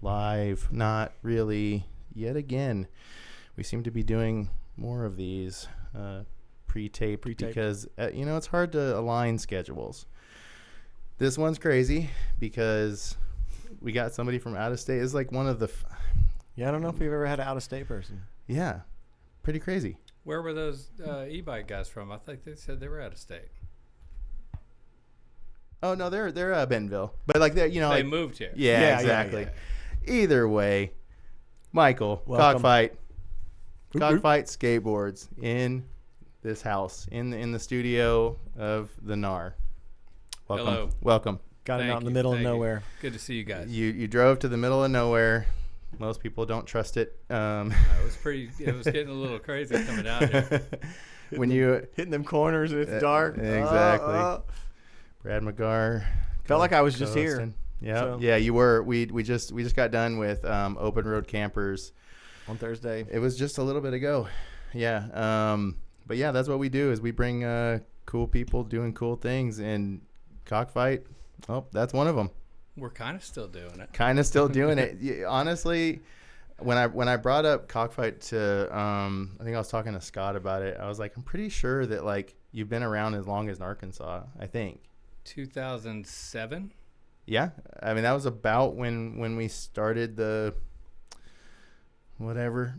live. Not really. Yet again, we seem to be doing more of these pre-taped because, it's hard to align schedules. This one's crazy because we got somebody from out of state. It's like one of the... I don't know if we've ever had an out-of-state person. Yeah, pretty crazy. Where were those e-bike guys from? I think they said they were out of state. Oh no, they're Bentonville, but like they moved here. Yeah, exactly. Yeah. Either way, Michael, Cockfight Skateboards in this house in the studio of the Gnar. Hello. Welcome. Got it out in the middle of nowhere. Good to see you guys. You drove to the middle of nowhere. Most people don't trust it. It was getting a little crazy coming down here. When you hitting them corners and it's dark. Exactly. Brad Magar. Felt like I was just here. Yeah, so. Yeah, you were. We just got done with Open Road Campers on Thursday. It was just a little bit ago. Yeah. But yeah, that's what we do is we bring cool people doing cool things, and Cockfight. Oh, that's one of them. We're kind of still doing it. Honestly, when I brought up Cockfight to, I think I was talking to Scott about it. I was like, I'm pretty sure that like you've been around as long as Gnarkansas. I think 2007. Yeah, I mean that was about when we started the whatever.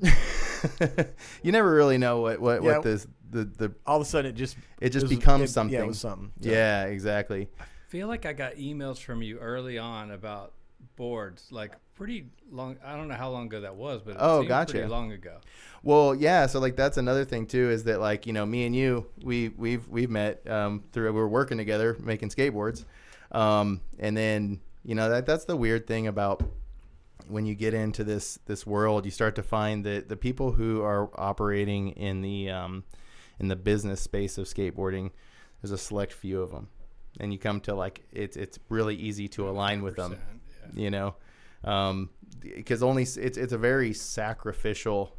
You never really know what this the all of a sudden it just becomes something. Yeah, it was something. Yeah, exactly. I feel like I got emails from you early on about boards, like pretty long. I don't know how long ago that was, but gotcha. Pretty long ago. Well, yeah. So like that's another thing too is that like me and you we've met through we're working together making skateboards, and then that's the weird thing about when you get into this world, you start to find that the people who are operating in the business space of skateboarding, there's a select few of them. And you come to like it's really easy to align with them, yeah. Because it's a very sacrificial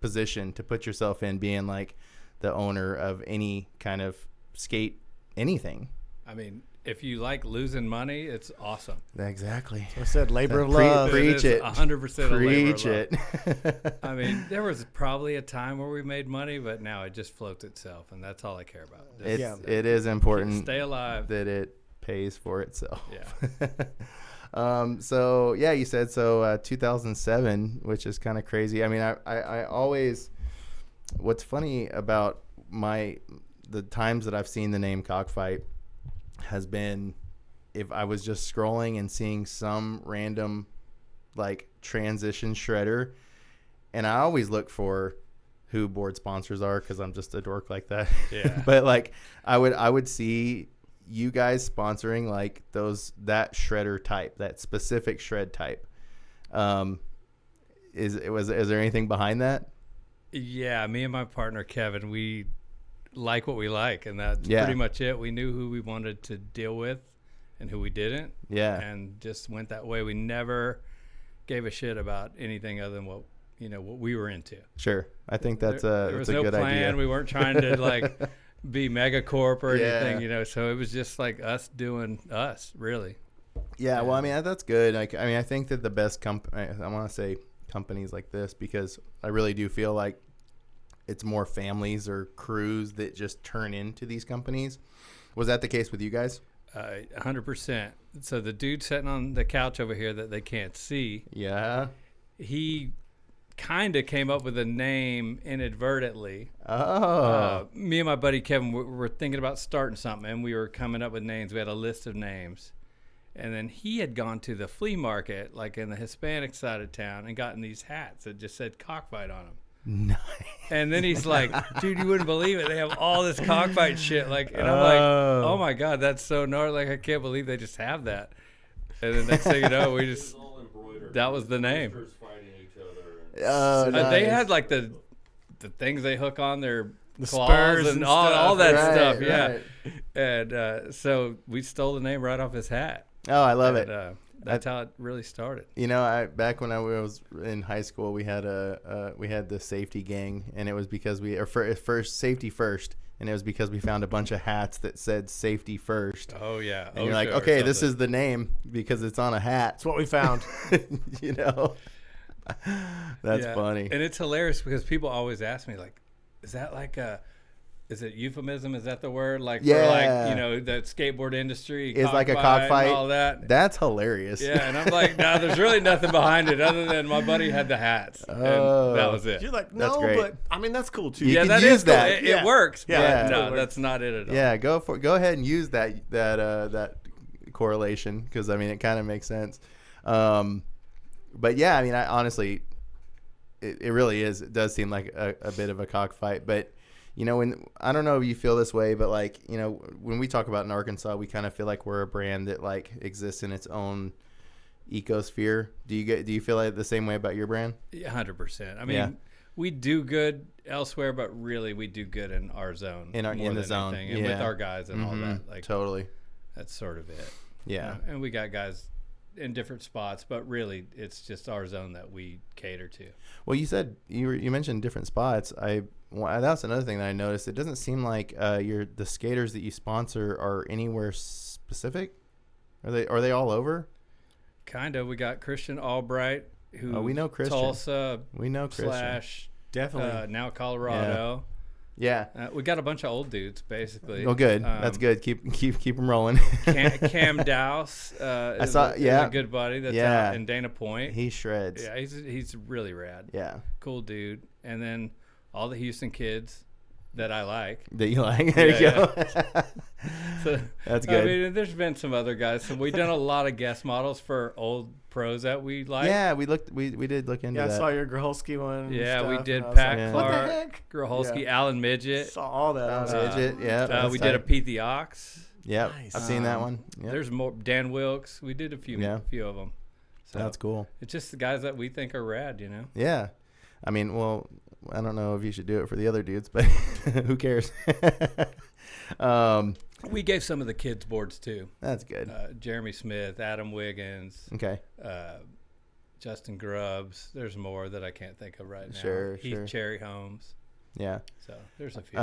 position to put yourself in, being like the owner of any kind of skate anything. I mean, if you like losing money, it's awesome. Exactly. So I said labor of love. Preach it. 100% Preach it. it. I mean, there was probably a time where we made money, but now it just floats itself, and that's all I care about. It is important. Stay alive. That it pays for itself. Yeah. So yeah, you said 2007, which is kind of crazy. I mean, I always, what's funny about the times that I've seen the name Cockfight has been if I was just scrolling and seeing some random like transition shredder, and I always look for who board sponsors are because I'm just a dork like that. Yeah. But like I would see you guys sponsoring like that shredder type, that specific shred type. Is there anything behind that? Yeah, me and my partner Kevin, we like what we like, and that's pretty much it. We knew who we wanted to deal with and who we didn't. Yeah. And just went that way. We never gave a shit about anything other than what we were into. Sure. I think that's a good idea. There was no plan. We weren't trying to like be megacorp or anything, so it was just like us doing us, really. Yeah, well, I mean, that's good. Like, I mean, I think that the best I want to say companies like this, because I really do feel like it's more families or crews that just turn into these companies. Was that the case with you guys? 100%. So the dude sitting on the couch over here that they can't see. Yeah. He kind of came up with a name inadvertently. Oh. Me and my buddy Kevin were thinking about starting something, and we were coming up with names. We had a list of names. And then he had gone to the flea market, like in the Hispanic side of town, and gotten these hats that just said Cockfight on them. Nice. And then he's like, dude, you wouldn't believe it. They have all this Cockfight shit. Like, and I'm like, oh my God, that's so gnarly. Like, I can't believe they just have that. And then next thing you know, that was the name. Oh, nice. They had like the things they hook on their claws spurs and and all that Right, stuff. Yeah. right. And so we stole the name right off his hat. Oh, I love it. That's how it really started. Back when I was in high school, we had the safety gang, and it was because first safety first, and it was because we found a bunch of hats that said safety first. Oh yeah. And you're like, okay, this is the name because it's on a hat. That's what we found. You know, that's funny. And it's hilarious because people always ask me, like, is that like is it euphemism? Is that the word? Like, for like, you know, the skateboard industry is like a cockfight and all that. That's hilarious. Yeah, and I'm like, no, there's really nothing behind it other than my buddy had the hats. And that was it. You're like, That's no, great. but I mean, that's cool too. You Yeah, can that use is cool. that. It works. Yeah. But Yeah. no, that's not it at all. Yeah, go ahead and use that correlation because I mean it kind of makes sense. But yeah, I mean, I honestly, it really is. It does seem like a bit of a cockfight, but. You know, when I don't know if you feel this way, but like, you know, when we talk about Gnarkansas, we kind of feel like we're a brand that like exists in its own ecosphere. Do you feel like the same way about your brand? 100%. I mean, we do good elsewhere, but really we do good in our zone. In the zone. And with our guys and all that. Like, totally. That's sort of it. Yeah. And we got guys in different spots, but really it's just our zone that we cater to. Well, you said you mentioned different spots. That's another thing that I noticed. It doesn't seem like the skaters that you sponsor are anywhere specific. Are they all over? Kind of. We got Christian Albright, who we know Christian. Tulsa. We know Christian. / Definitely. now Colorado. Yeah. We got a bunch of old dudes, basically. Oh, good. That's good. Keep them rolling. Cam Dowse is a good buddy. That's out in Dana Point. He shreds. Yeah, he's really rad. Yeah. Cool dude. And then all the Houston kids that I like. That you like? There you go. So, that's good. I mean, there's been some other guys. So we've done a lot of guest models for old pros that we like. Yeah, we did look into that. I saw your Grholski one. Yeah, we did Pat Pat Clark. Clark, What the heck? Grholski, Alan Midget. Saw all that. Midget, yeah. We did a Pete the Ox. Yep, Nice. I've seen that one. Yep. There's more. Dan Wilkes. We did a few of them. So that's cool. It's just the guys that we think are rad, you know? Yeah. I mean, well, I don't know if you should do it for the other dudes, but who cares? We gave some of the kids boards too. That's good. Jeremy Smith, Adam Wiggins. Okay. Justin Grubbs. There's more that I can't think of right now. Sure. Heath Cherry Holmes. Yeah. So there's a few.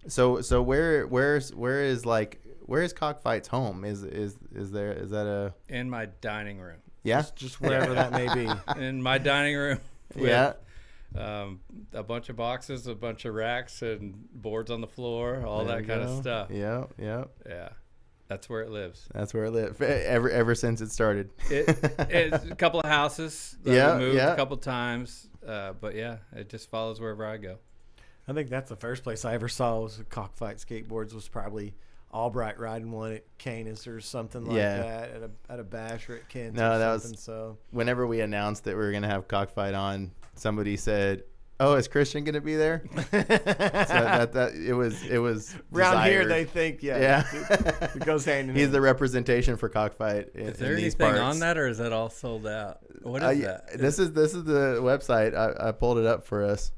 So where is Cockfight's home? Is that a in my dining room? Yeah. Just wherever that may be. In my dining room. Yeah. A bunch of boxes, a bunch of racks, and boards on the floor, all that kind of stuff. Yeah. That's where it lives. That's where it lives ever since it started. It's a couple of houses. We moved a couple times, but yeah, it just follows wherever I go. I think that's the first place I ever saw was Cockfight Skateboards. Was probably Albright riding one at Canis or something like that at a bash or at Kent. No, that was so. Whenever we announced that we were gonna have Cockfight on, somebody said, "Oh, is Christian gonna be there?" So that it was around desired. here. They think it goes hand in hand. He's the representation for Cockfight. Is there anything on that, or is that all sold out? What is that? This is the website. I pulled it up for us.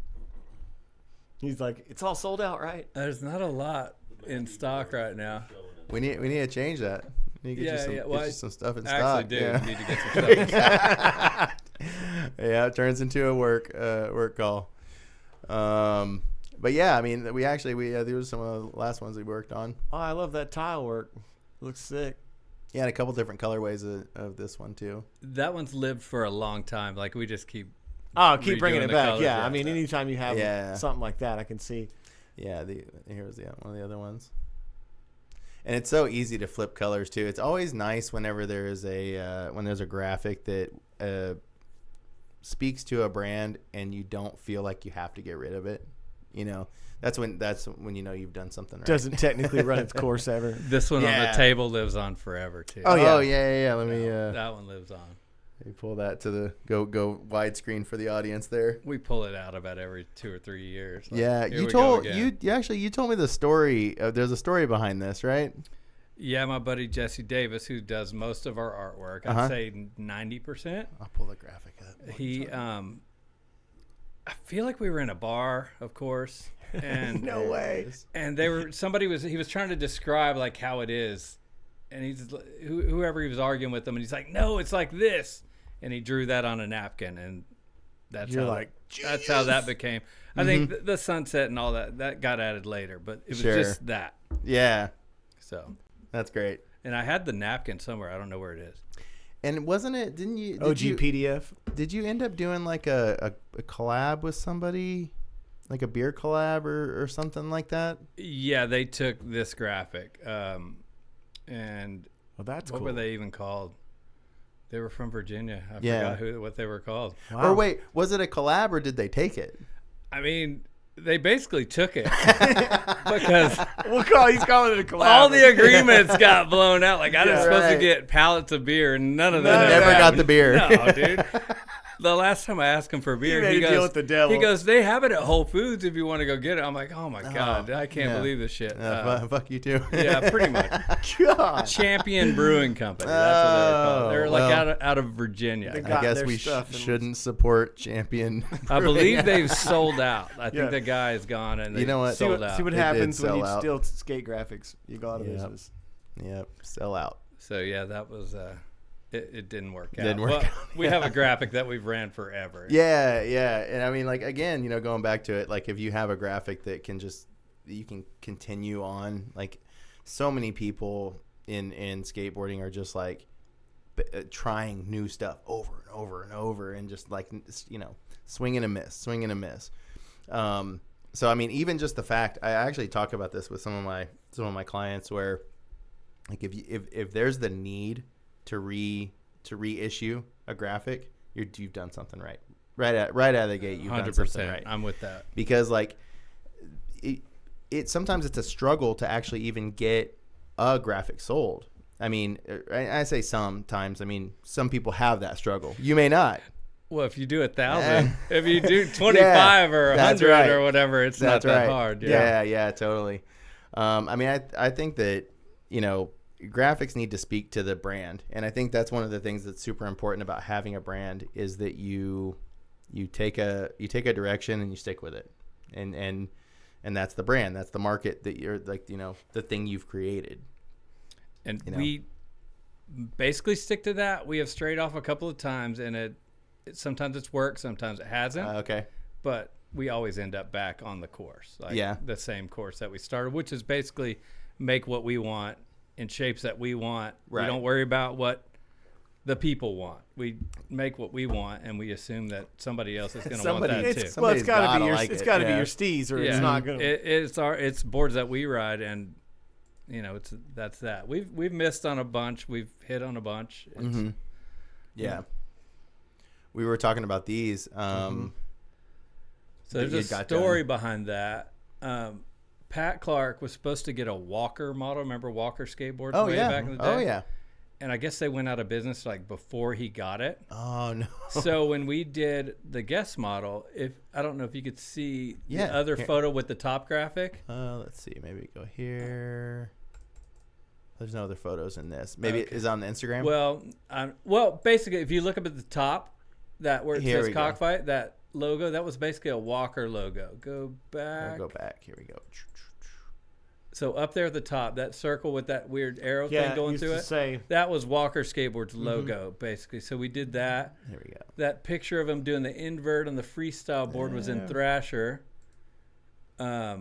He's like, it's all sold out, right? There's not a lot in stock right now. We need to change that. We need to get you some stuff in stock. Actually, need to get some stuff in stock. Yeah, it turns into a work call. But yeah, I mean, these were some of the last ones we worked on. Oh, I love that tile work. Looks sick. Yeah, and a couple different colorways of this one too. That one's lived for a long time. Like we just keep bringing it back. colors. Yeah, I mean, anytime you have something like that, I can see. Yeah, here's one of the other ones. And it's so easy to flip colors too. It's always nice whenever there's a graphic that speaks to a brand and you don't feel like you have to get rid of it. You know, that's when you know you've done something right. Doesn't technically run its course ever. This one on the table lives on forever too. Oh yeah. Let me. That one lives on. You pull that to the go widescreen for the audience there. We pull it out about every 2 or 3 years. Like, you told me the story. There's a story behind this, right? Yeah, my buddy Jesse Davis, who does most of our artwork, I'd say 90%. I'll pull the graphic up. He, I feel like we were in a bar, of course, and no way. And he was trying to describe like how it is, and whoever he was arguing with them, and he's like, no, it's like this. And he drew that on a napkin, and That's You're how like, that's how that became. I think the sunset and all that got added later, but it was just that. Yeah. So that's great. And I had the napkin somewhere. I don't know where it is. And wasn't it? Didn't you? PDF. Did you end up doing like a collab with somebody, like a beer collab or something like that? Yeah, they took this graphic, and That's what cool. were they even called? They were from Virginia. I Yeah. forgot what they were called. Wow. Or wait, was it a collab or did they take it? I mean, they basically took it because He's calling it a collab. all the agreements got blown out. Like I was supposed to Right. get pallets of beer, and none of them Never got the beer. No, dude. The last time I asked him for beer, made he a goes, deal with the devil. He goes, they have it at Whole Foods if you want to go get it. I'm like, oh my god, I can't yeah. believe this shit. Fuck you too. Yeah, pretty much. God. Champion Brewing Company. That's what they're called. They're like well, out of Virginia. They I got guess their we stuff and- shouldn't support Champion. I believe they've sold out. I think Yeah. the guy is gone, and You know what? See sold what, out. see what It did happens when sell you out. steal skate graphics. You go out of Yep. business. Yep, sell out. So yeah, that was it didn't work out. Didn't work But out. we have a graphic that we've ran forever. Yeah, and I mean, like again, going back to it, like if you have a graphic that you can continue on, like so many people in skateboarding are just like trying new stuff over and over and over, and just like swing and a miss. So I mean, even just the fact, I actually talk about this with some of my clients, where like if there's the need to reissue a graphic, you've done something right out of the gate. You've done something right. I'm with that. Because like it sometimes it's a struggle to actually even get a graphic sold. I mean, I say sometimes. I mean, some people have that struggle. You may not. Well, if you do 1,000, if you do 25 or 100 right. or whatever, it's That's not that right. hard. Yeah, totally. I mean, I think that graphics need to speak to the brand, and I think that's one of the things that's super important about having a brand is that you take a direction and you stick with it, and that's the brand, that's the market that you're like, the thing you've created. And we basically stick to that. We have strayed off a couple of times, and it sometimes it's worked, sometimes it hasn't. Okay. But we always end up back on the course, like the same course that we started, which is basically make what we want in shapes that we want. Right. We don't worry about what the people want. We make what we want, and we assume that somebody else is going to want that too. Well, it's got to be your like it's it. got to Yeah. be your steez, or it's not going to. It's boards that we ride, and that's that. We've missed on a bunch. We've hit on a bunch. Yeah. We were talking about these. So there's You a got story done. behind that. Pat Clark was supposed to get a Walker model. Remember Walker skateboards Oh way yeah. back in the day? Oh yeah. And I guess they went out of business like before he got it. Oh no. So when we did the guest model, I don't know if you could see Yeah, the other here. photo with the top graphic. Let's see. Maybe go here. There's no other photos in this. Maybe it is on the Instagram. Well, basically, if you look up at the top, that where it Here says we go. Cockfight, that logo, that was basically a Walker logo. Go back. We'll go back. Here we go. So up there at the top, that circle with that weird arrow Yeah, thing going used through to it, say. that was Walker Skateboards logo, basically. So we did that. Here we go. That picture of him doing the invert on the freestyle board was in Thrasher. I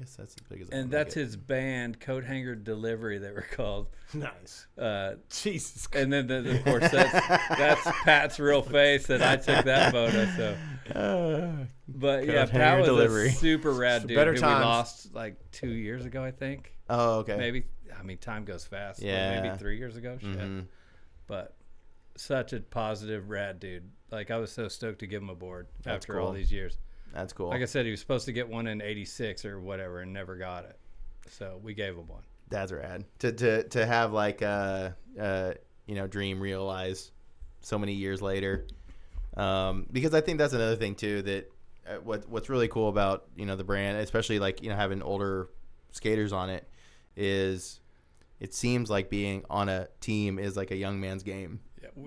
guess that's as big as I And wanna that's make it. his band, Coat Hanger Delivery, they were called. Nice. And Jesus. then, of course, that's Pat's real face, and I took that photo. So, but yeah, Coat Pat Hanger was Delivery. a super rad So dude better who times. we lost like 2 years ago, I think. Oh, okay. Maybe. I mean, time goes fast. Yeah. Maybe 3 years ago. Shit. Mhm. But such a positive, rad dude. Like I was so stoked to give him a board That's after all cool. these years. That's cool. Like I said, he was supposed to get one in '86 or whatever, and never got it. So we gave him one. That's rad. To have like dream realized so many years later. Because I think that's another thing too, that what's really cool about the brand, especially like having older skaters on it, is it seems like being on a team is like a young man's game.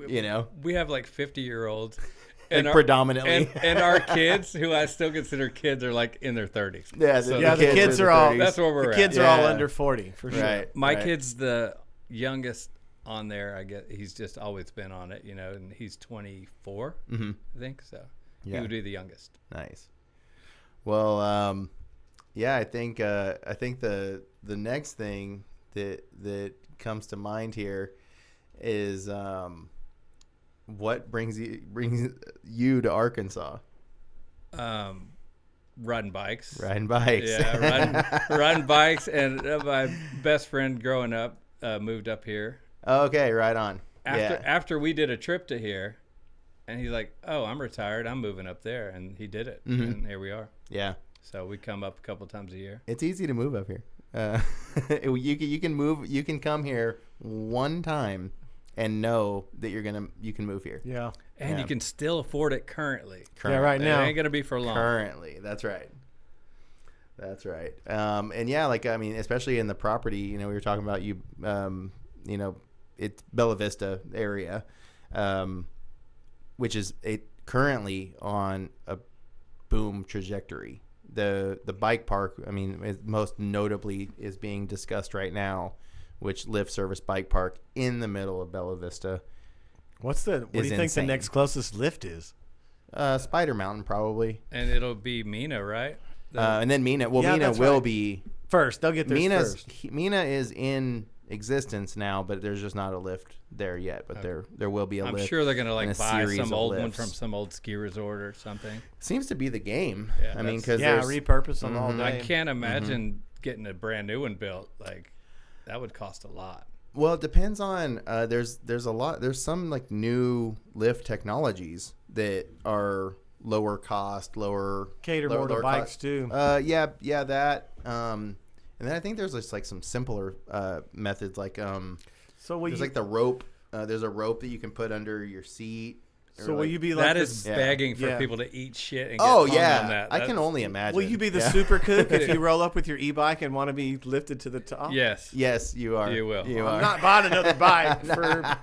Yeah, we have like 50-year-olds. Like predominantly. And our kids, who I still consider kids, are like in their 30s. Yeah, So Yeah, the kids in are the all. 30s. That's where we're the at. kids are all Yeah. under 40 for sure. Right. My right. kid's the youngest on there. I guess he's just always been on it, and he's 24, Mhm. I think. So He would be the youngest. Nice. Well, yeah, I think the next thing that comes to mind here is what brings you to Arkansas? Riding bikes. Yeah, riding bikes, and my best friend growing up moved up here. Okay, right on. After we did a trip to here, and he's like, "Oh, I'm retired. I'm moving up there," and he did it, and here we are. Yeah. So we come up a couple times a year. It's easy to move up here. You can move. You can come here one time and know that you can move here. Yeah. And you can still afford it currently. Yeah, right now. It ain't going to be for long. Currently. That's right. That's right. And yeah, like, I mean, especially in the property, you know, we were talking about you know, it's Bella Vista area, which is currently on a boom trajectory. The bike park, I mean, most notably is being discussed right now, which Lift Service Bike Park in the middle of Bella Vista. What do you think insane. the next closest lift is? Spider Mountain, probably. And it'll be Mina, right? And then Mina. Well, Yeah, Mina will be first. They'll get there first. Mina is in existence now, but there's just not a lift there yet. But there will be a lift. I'm sure they're going to and a buy series some of old one lifts. from some old ski resort or something. Seems to be the game. Yeah, I mean, that's- because repurpose them all day. I can't imagine getting a brand new one built. Like, that would cost a lot. Well, it depends on there's some like new lift technologies that are lower cost, cater more to bikes too. Yeah, that. And then I think there's just like some simpler methods, like there's like the rope. There's a rope that you can put under your seat. So will you be like that is begging for people to eat shit and get oh hung yeah, on that. I can only imagine. Will you be the super kook if you roll up with your e-bike and want to be lifted to the top? Yes. Yes, you are. You will. You I'm are. not buying another bike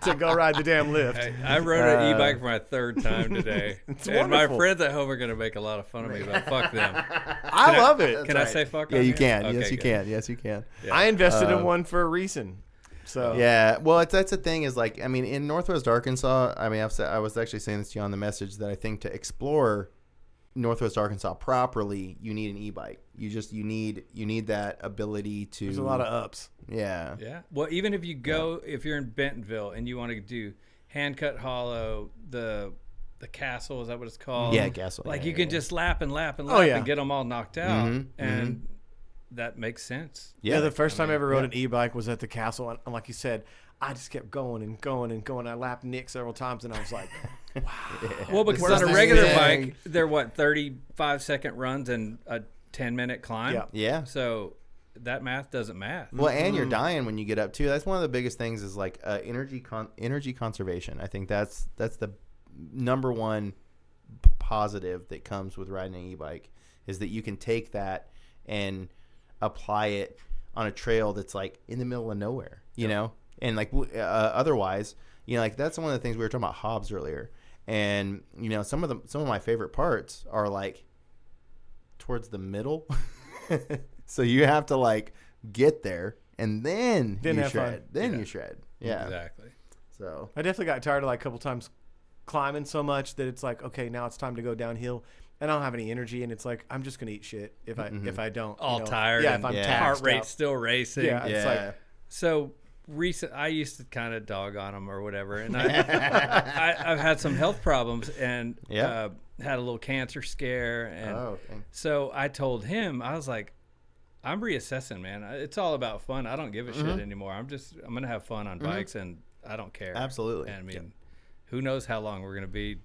to go ride the damn lift. I rode an e-bike for my third time today. It's and my wonderful. friends at home are going to make a lot of fun of me, but fuck them. I love it. Can I say fuck Yeah, on you here? can. Okay, Yes, you good. can. Yes, you can. Yeah. I invested in one for a reason. So Yeah, well, that's the thing is like, I mean, in Northwest Arkansas, I mean, I was actually saying this to you on the message that I think to explore Northwest Arkansas properly, you need an e-bike. You need that ability to. there's a lot of ups. Yeah. Yeah. Well, even if you go, if you're in Bentonville and you want to do Hand Cut Hollow, the castle, is that what it's called? Yeah, castle. Like yeah, you can yeah. just lap and lap and Oh, lap yeah. and get them all knocked out, Mhm, and that makes sense. Yeah, the first time I ever rode yeah. an e-bike was at the castle, and like you said, I just kept going and going and going. I lapped Nick several times, and I was like, Well, because Where's on a this regular thing? bike, they're 35-second runs and a 10-minute climb. Yeah. Yeah. So that math doesn't math. Well, and you're dying when you get up too. That's one of the biggest things is like energy conservation. I think that's the number one positive that comes with riding an e-bike is that you can take that and apply it on a trail that's like in the middle of nowhere, you know? And like otherwise, you know, like that's one of the things we were talking about Hobbs earlier. And, you know, some of my favorite parts are like towards the middle. So you have to like get there and then you have shred. fun. Then Yeah. you shred. Yeah. Exactly. So I definitely got tired of like a couple times climbing so much that it's like, okay, now it's time to go downhill, and I don't have any energy, and it's like I'm just gonna eat shit if I don't. All tired. Yeah, and if I'm yeah. taxed heart rate out. still racing. Yeah. It's like- So I used to kind of dog on them or whatever, and I've had some health problems and Yeah. had a little cancer scare, and okay. so I told him, I was like, I'm reassessing, man. It's all about fun. I don't give a shit anymore. I'm gonna have fun on bikes, and I don't care. Absolutely. And I mean, who knows how long we're gonna be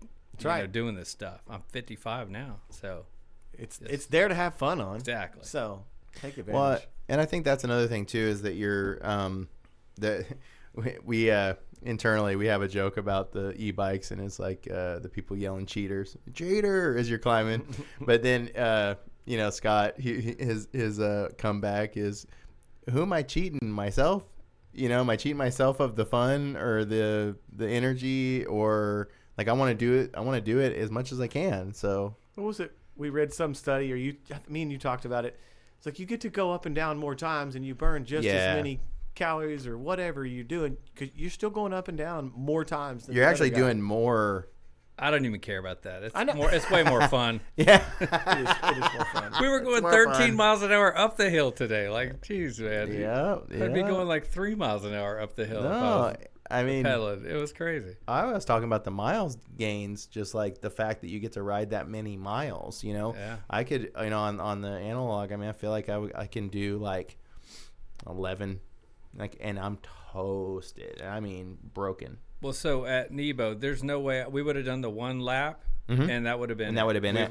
right. doing this stuff. I'm 55 now, so it's there to have fun on. exactly. So take advantage. Well, and I think that's another thing too is that you're that we internally we have a joke about the e-bikes, and it's like the people yelling cheater as you're climbing, but then you know, Scott, his comeback is, who am I cheating, myself? You know, am I cheating myself of the fun or the energy, or like I want to do it as much as I can. So what was it? We read some study, or me and you talked about it. It's like you get to go up and down more times, and you burn just as many calories or whatever you're doing, because you're still going up and down more times. Than you're the actually other guy. doing more I don't even care about that. I know. It's way more fun. Yeah. It is more fun. We were going more 13 fun. miles an hour up the hill today. Like, geez, man. Yeah. I'd be going like 3 miles an hour up the hill. If I No, was I mean, pedaling. It was crazy. I was talking about the miles gains, just like the fact that you get to ride that many miles, Yeah. I could, on the analog, I mean, I feel like I can do like 11, like, and I'm toasted. I mean, broken. Well, so at Nebo, there's no way we would have done the one lap, and that would have been And that would have been it.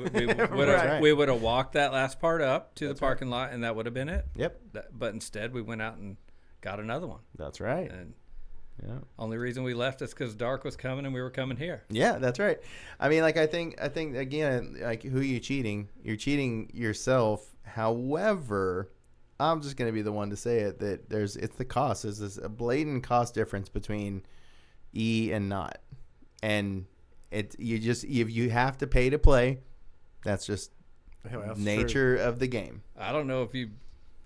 We would have walked that last part up to the parking lot, and that would have been it. Yep. But instead, we went out and got another one. That's right. And Yeah. only reason we left is because dark was coming, and we were coming here. Yeah, that's right. I mean, like, I think again, like, who are you cheating? You're cheating yourself. However, I'm just going to be the one to say it, that it's the cost. There's this a blatant cost difference between E and not. And you have to pay to play. That's just nature of the game. I don't know if you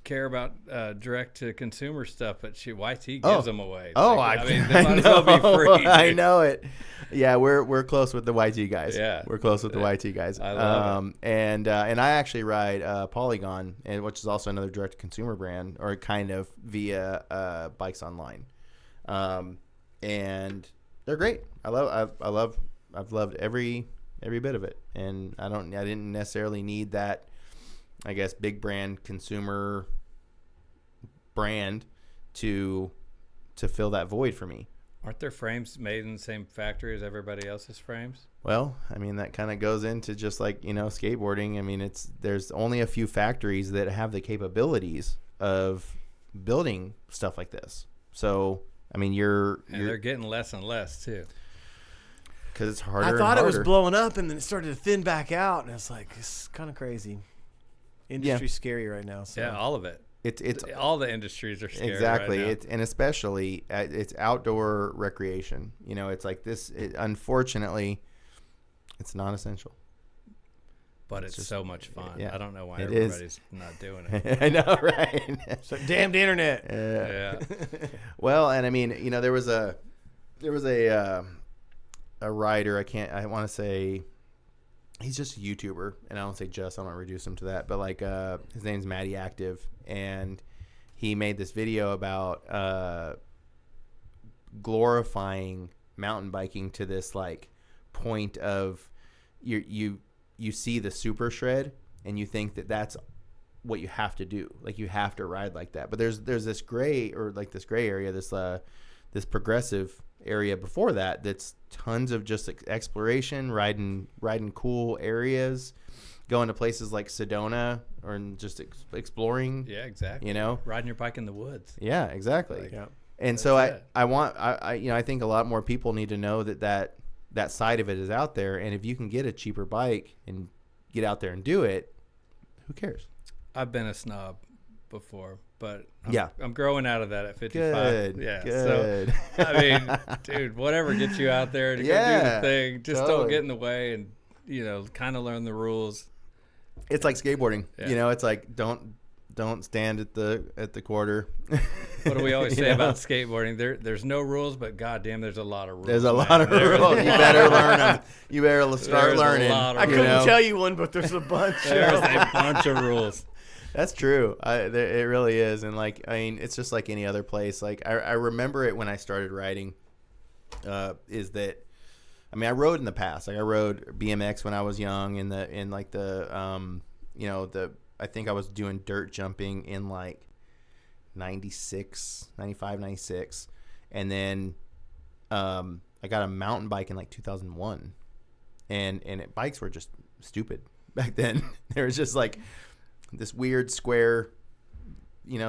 care about direct to consumer stuff, but YT gives them away. I mean, they might as well be free. Dude. I know it. Yeah, we're close with the YT guys. Yeah, we're close with the YT guys. I love it. And I actually ride Polygon, which is also another direct to consumer brand, or kind of via Bikes Online, and they're great. I've loved every bit of it, and I didn't necessarily need that, I guess, big brand consumer brand to fill that void for me. Aren't their frames made in the same factory as everybody else's frames? Well, I mean, that kind of goes into just like, skateboarding. I mean, there's only a few factories that have the capabilities of building stuff like this. So, I mean, they're getting less and less too. Because it's harder. I thought and it was harder. blowing up, and then it started to thin back out, and it's like, it's kind of crazy. Industry's scary right now. So. Yeah, all of it. It's all the industries are scary exactly. right now. And especially it's outdoor recreation. It's like this. Unfortunately, it's non-essential. But it's so much fun. Yeah, I don't know why it everybody's not doing it. I know, right? So damn the internet. Yeah. Well, and I mean, there was a writer. I want to say he's just a YouTuber, and I don't say just. I don't reduce him to that, but like his name's Matty Active, and he made this video about glorifying mountain biking to this like point of you see the super shred and you think that that's what you have to do, like you have to ride like that, but there's this gray area, this progressive area before that's tons of just exploration, riding cool areas, going to places like Sedona, or just exploring. Yeah, exactly. Riding your bike in the woods. Yeah, exactly. Yeah. And so I think a lot more people need to know that side of it is out there, and if you can get a cheaper bike and get out there and do it, who cares? I've been a snob before, but I'm growing out of that at 55. Good. Yeah. Good. So, I mean, dude, whatever gets you out there to go do the thing, just don't get in the way and, kind of learn the rules. It's like skateboarding. Yeah. It's like don't stand at the quarter. What do we always say about skateboarding? There's no rules, but goddamn, there's a lot of rules. There's a lot of rules. You better learn them. You better start learning. I couldn't tell you one, but there's a bunch. There's a bunch of rules. That's true. It really is. And it's just like any other place. Like I remember it when I started riding, is that, I rode in the past. Like I rode BMX when I was young I think I was doing dirt jumping in like 95, 96. And then, I got a mountain bike in like 2001 and bikes were just stupid back then. There was just like this weird square,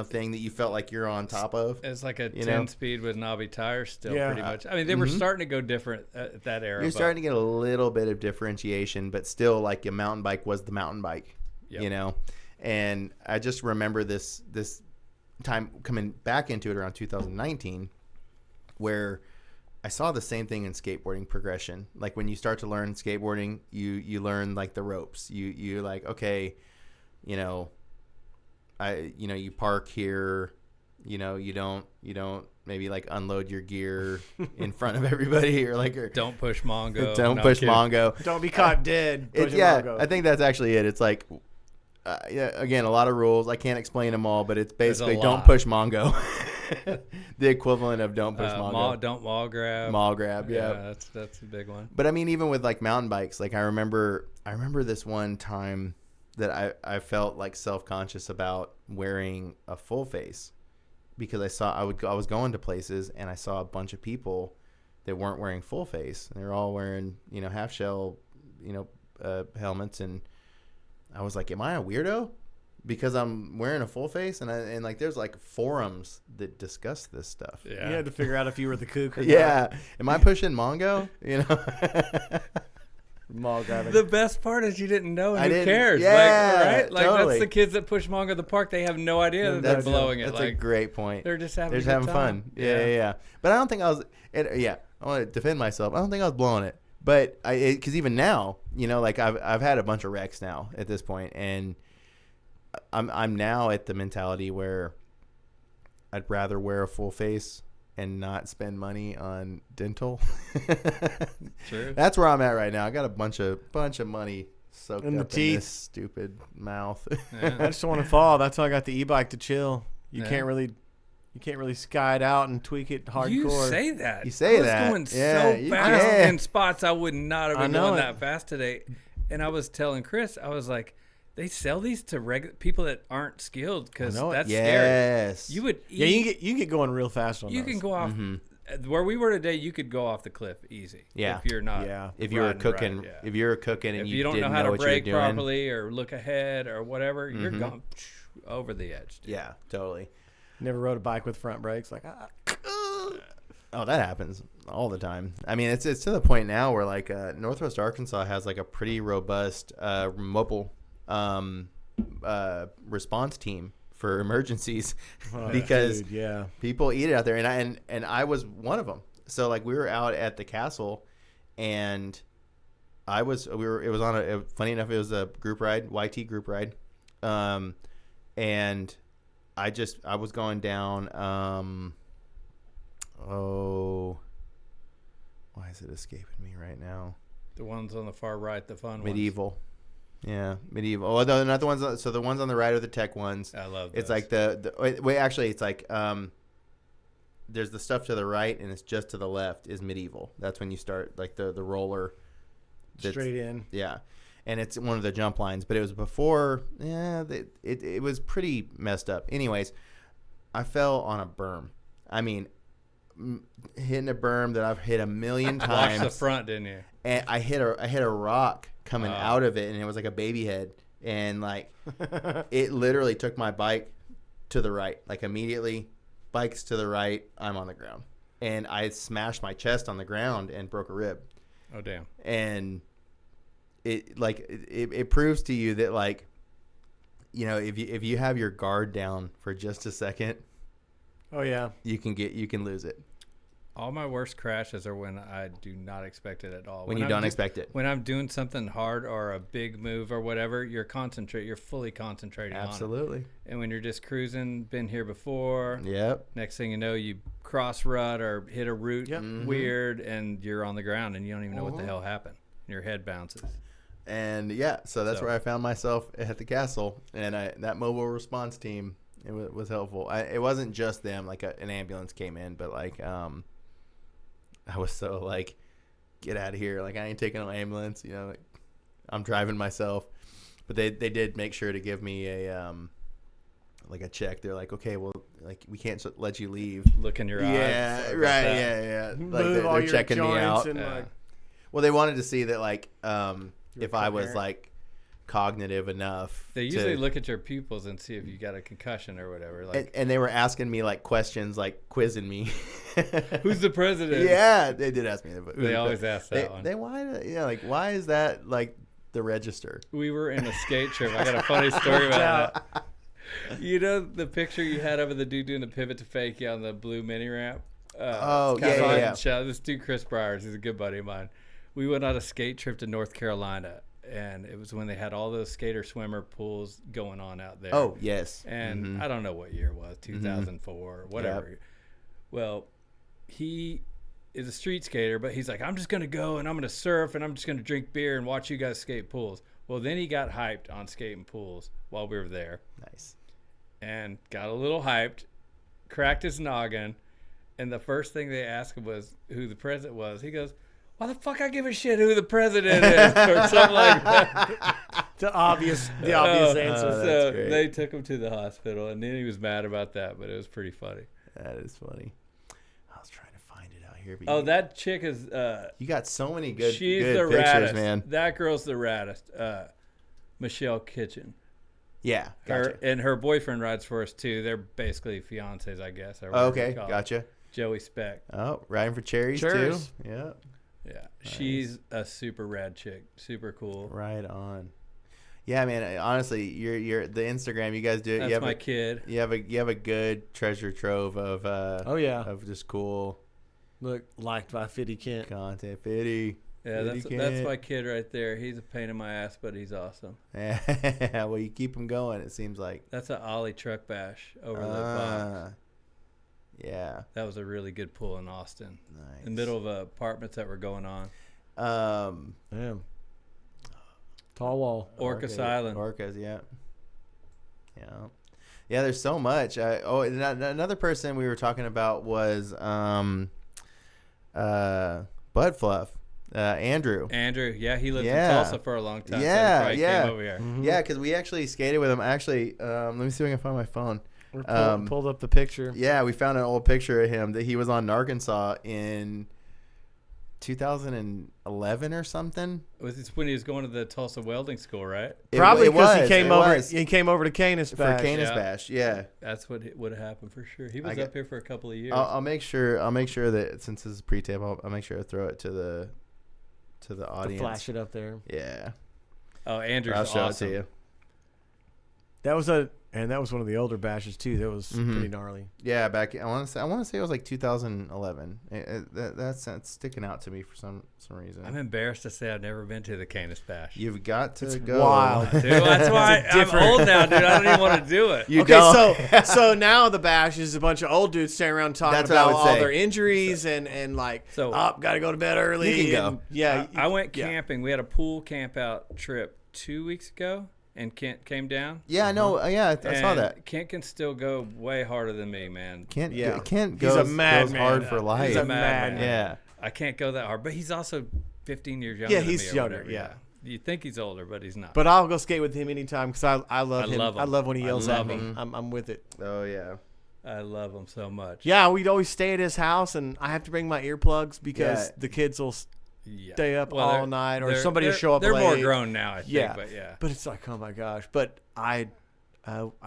thing that you felt like you're on top of. It's like a 10-speed with knobby tires still, pretty much. I mean, they were starting to go different at that era. You're starting to get a little bit of differentiation, but still, like, a mountain bike was the mountain bike, And I just remember this time coming back into it around 2019, where I saw the same thing in skateboarding progression. Like, when you start to learn skateboarding, you learn, like, the ropes. You're like, okay, you park here, you don't maybe like unload your gear in front of everybody, or like Don't push Mongo. don't push Mongo. Don't be caught dead. Yeah, I think that's actually it. It's like, yeah, again, a lot of rules. I can't explain them all, but it's basically don't push Mongo. The equivalent of don't push Mongo. Don't mall grab. Mall grab, yeah. That's a big one. But I mean, even with like mountain bikes, like I remember this one time that I felt like self-conscious about wearing a full face, because I was going to places and I saw a bunch of people that weren't wearing full face. They were all wearing, half shell, helmets, and I was like, am I a weirdo because I'm wearing a full face? And like there's like forums that discuss this stuff. Yeah. You had to figure out if you were the kook or not. Am I pushing Mongo? Mall grabbing. The best part is you didn't know, and who cares? Yeah, right? Like totally. that's the kids that push Mongo the park. They have no idea that they're blowing it. That's like, a great point. They're just having fun. Yeah. But I don't think I was. I want to defend myself. I don't think I was blowing it. But because even now, like I've had a bunch of wrecks now at this point, and I'm now at the mentality where I'd rather wear a full face and not spend money on dental. True. That's where I'm at right now. I got a bunch of money soaked in the up teeth. In this stupid mouth. Yeah. I just want to fall. That's why I got the e-bike to chill. You can't really sky it out and tweak it hardcore. You say that. You say I was that. going Yeah, so fast in spots I would not have been going it. that fast today. And I was telling Chris, I was like, they sell these to people that aren't skilled, because that's scary. You would you can get going real fast on You those. can go off. Where we were today, you could go off the cliff easy. Yeah. If you're not. Yeah. If you were cooking, right, if you're cooking and if you you don't didn't know how to what you were brake doing. properly or look ahead or whatever, you're going over the edge. Dude. Yeah, totally. Never rode a bike with front brakes. Like, Oh, that happens all the time. I mean, it's to the point now where like Northwest Arkansas has like a pretty robust mobile response team for emergencies because people eat it out there, and I was one of them. So like we were out at the castle, and it was on funny enough, it was a group ride, YT group ride, and I was going down why is it escaping me right now? The ones on the far right, the fun Medieval. ones. Yeah, medieval. Oh, no, not the ones. So the ones on the right are the tech ones. I love those. It's like actually, it's like there's the stuff to the right, and it's just to the left is medieval. That's when you start like the roller. Straight in. Yeah, and it's one of the jump lines, but it was before. Yeah, it was pretty messed up. Anyways, I fell on a berm. I mean, hitting a berm that I've hit a million times. Watch the front, didn't you? And I hit a rock coming out of it, and it was like a baby head, and like it literally took my bike to the right, like immediately. Bike's to the right, I'm on the ground, and I smashed my chest on the ground and broke a rib. Oh damn! And it proves to you that like, if you have your guard down for just a second, oh yeah, you can lose it. All my worst crashes are when I do not expect it at all. When you don't expect it. When I'm doing something hard or a big move or whatever, you're fully concentrating on it. Absolutely. And when you're just cruising, been here before. Yep. Next thing you know, you cross rut or hit a root weird, and you're on the ground and you don't even know what the hell happened. Your head bounces. And so that's where I found myself at the castle, and that mobile response team, it was helpful. It wasn't just them, like an ambulance came in, but like I was so like, get out of here, like I ain't taking no ambulance, like I'm driving myself. But they did make sure to give me a like a check. They're like, okay, well, like we can't let you leave. Look in your eyes. Yeah, right. Yeah. Like they're checking me out. Well, they wanted to see that like if I was like cognitive enough. They usually look at your pupils and see if you got a concussion or whatever. Like, and they were asking me like questions, like quizzing me. Who's the president? Yeah, they did ask me. They always ask that one. Why is that like the register? We were in a skate trip. I got a funny story about that. You know the picture you had of the dude doing the pivot to fakie on the blue mini ramp? Yeah. This dude, Chris Briers, he's a good buddy of mine. We went on a skate trip to North Carolina, and it was when they had all those skater swimmer pools going on out there. Oh, yes. And I don't know what year it was, 2004 or whatever. Yep. Well, he is a street skater, but he's like, I'm just going to go and I'm going to surf and I'm just going to drink beer and watch you guys skate pools. Well, then he got hyped on skating pools while we were there. Nice. And got a little hyped, cracked his noggin, and the first thing they asked him was who the president was. He goes, why the fuck I give a shit who the president is? Or something like that. The obvious answer. So great. they took him to the hospital, and then he was mad about that, but it was pretty funny. That is funny. I was trying to find it out here. But That chick is... you got so many good, she's good the pictures, raddest. man. That girl's the raddest. Michelle Kitchen. Yeah, gotcha. Her boyfriend rides for us, too. They're basically fiancés, I guess. Oh, okay, gotcha. Joey Speck. Oh, riding for cherries, too. Yeah. Yeah, Nice. She's a super rad chick. Super cool. Right on. Yeah, man. Honestly, you're the Instagram you guys do. That's you have my kid. You have a good treasure trove of of just cool. Look, liked by Fitty Kent. Content. Fitty. Yeah, that's my kid right there. He's a pain in my ass, but he's awesome. Yeah, well, you keep him going. It seems like That's an Ollie truck bash over the box. Yeah, that was a really good pull in Austin. Nice. In the middle of apartments that were going on. Damn. Tall wall. Orcas Island. Orcas, yeah. There's so much. Another person we were talking about was Bud Fluff. Andrew, yeah, he lived in Tulsa for a long time. Yeah, so he came over here. Mm-hmm. Yeah, because we actually skated with him. Actually, let me see if I can find my phone. Pulled up the picture. Yeah, we found an old picture of him that he was on Gnarkansas in 2011 or something. Was this when he was going to the Tulsa welding school, right? Probably because he came over to Canis Bash. For Canis Bash, yeah. That's what would have happened for sure. He was up here for a couple of years. I'll make sure that since this is pre-tape, I'll make sure to throw it to the audience. To flash it up there. Yeah. Oh, Andrew's I'll show awesome. it to you. That was one of the older bashes too. That was pretty gnarly. Yeah, back I want to say it was like 2011. That's sticking out to me for some reason. I'm embarrassed to say I've never been to the Canis Bash. You've got to go. Wild, dude. That's why I'm old now, dude. I don't even want to do it. So now the bash is a bunch of old dudes standing around talking about all their injuries and like, gotta go to bed early. You can go. I went camping. We had a pool camp out trip 2 weeks ago. And Kent came down. Yeah, I know. Yeah, I saw that. Kent can still go way harder than me, man. Kent goes hard for life. He's a madman. Yeah. I can't go that hard, but he's also 15 years younger. Yeah, than me he's or younger. whatever. Yeah. You think he's older, but he's not. But I'll go skate with him anytime because I love him. I love when he yells at me. him. I'm with it. Oh yeah. I love him so much. Yeah, we'd always stay at his house, and I have to bring my earplugs because the kids will stay up all night, or somebody will show up They're late. more grown now, I think. Yeah, But yeah. But it's like, oh my gosh. But I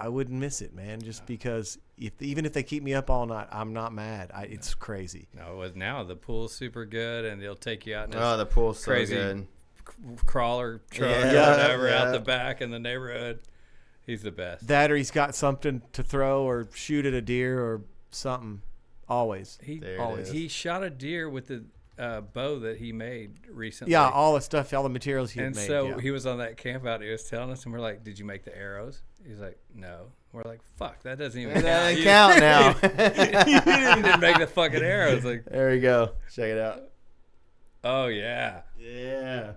wouldn't miss it, man. Just because even if they keep me up all night, I'm not mad. It's crazy. No, now the pool's super good, and they'll take you out. The pool's crazy so good. Crawler truck or whatever out the back in the neighborhood. He's the best. That or he's got something to throw or shoot at a deer or something. Always. He shot a deer with the bow that he made recently. Yeah, all the stuff, all the materials he and made. So he was on that camp out. He was telling us, and we're like, "Did you make the arrows?" He's like, "No." We're like, "Fuck, that doesn't even count." That doesn't count now. You didn't make the fucking arrows. Like, there we go. Check it out. Oh yeah. Yeah.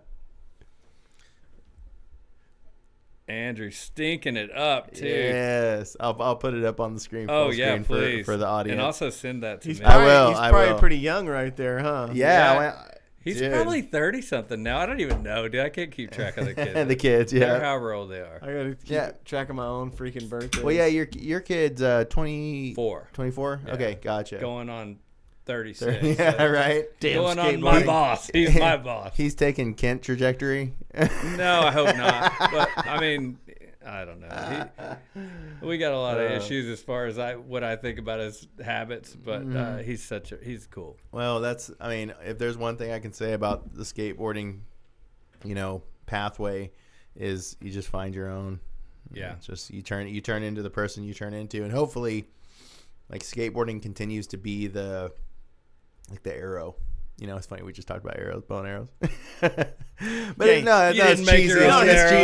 Andrew stinking it up too. Yes, I'll put it up on the screen. Screen please, for the audience, and also send that to me. He's probably pretty young right there, huh? Yeah. He's probably 30 something now. I don't even know, dude. I can't keep track of the kids. The kids, yeah. They're however old they are. I gotta keep track of my own freaking birthday. Well, yeah, your kid's 24. 24. Yeah. Okay, gotcha. Going on 36. Yeah, right. Damn, going on my boss. He's my boss. He's taking Kent trajectory. No, I hope not. But I mean, I don't know. We got a lot of issues as far as what I think about his habits, but he's cool. Well, if there's one thing I can say about the skateboarding, pathway, is you just find your own. Yeah. It's just you turn into the person you turn into, and hopefully, like, skateboarding continues to be the arrow. It's funny, we just talked about arrows, bow and arrows. But that's cheesy. You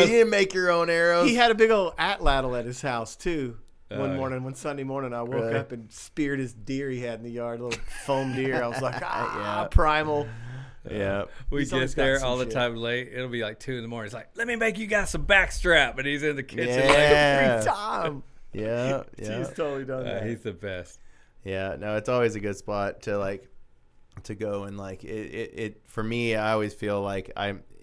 didn't make your own arrows. He had a big old atlatl at his house too. One Sunday morning, I woke up and speared his deer he had in the yard, a little foam deer. I was like, primal. Yeah. We get there all the time late. It'll be like 2 a.m. He's like, let me make you guys some backstrap. And he's in the kitchen Yeah. Every time. Yeah. He's totally done that. He's the best. Yeah. No, it's always a good spot to go, and like it for me, I always feel like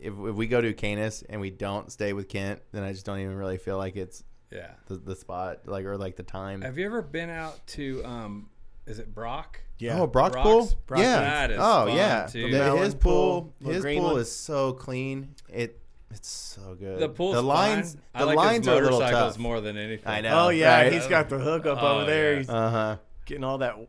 if we go to Canis and we don't stay with Kent, then I just don't even really feel like it's the spot, like, or like the time. Have you ever been out to is it Brock? Yeah. Oh, Brock's pool? Brock's, yeah. That is fun too. His pool Greenland. is so clean. It's so good. The pool's lines fine. the I like lines his are a little motorcycles tough. more than anything. I know. Oh yeah, right? he's got the hookup over there. Yeah. He's getting all that. Oh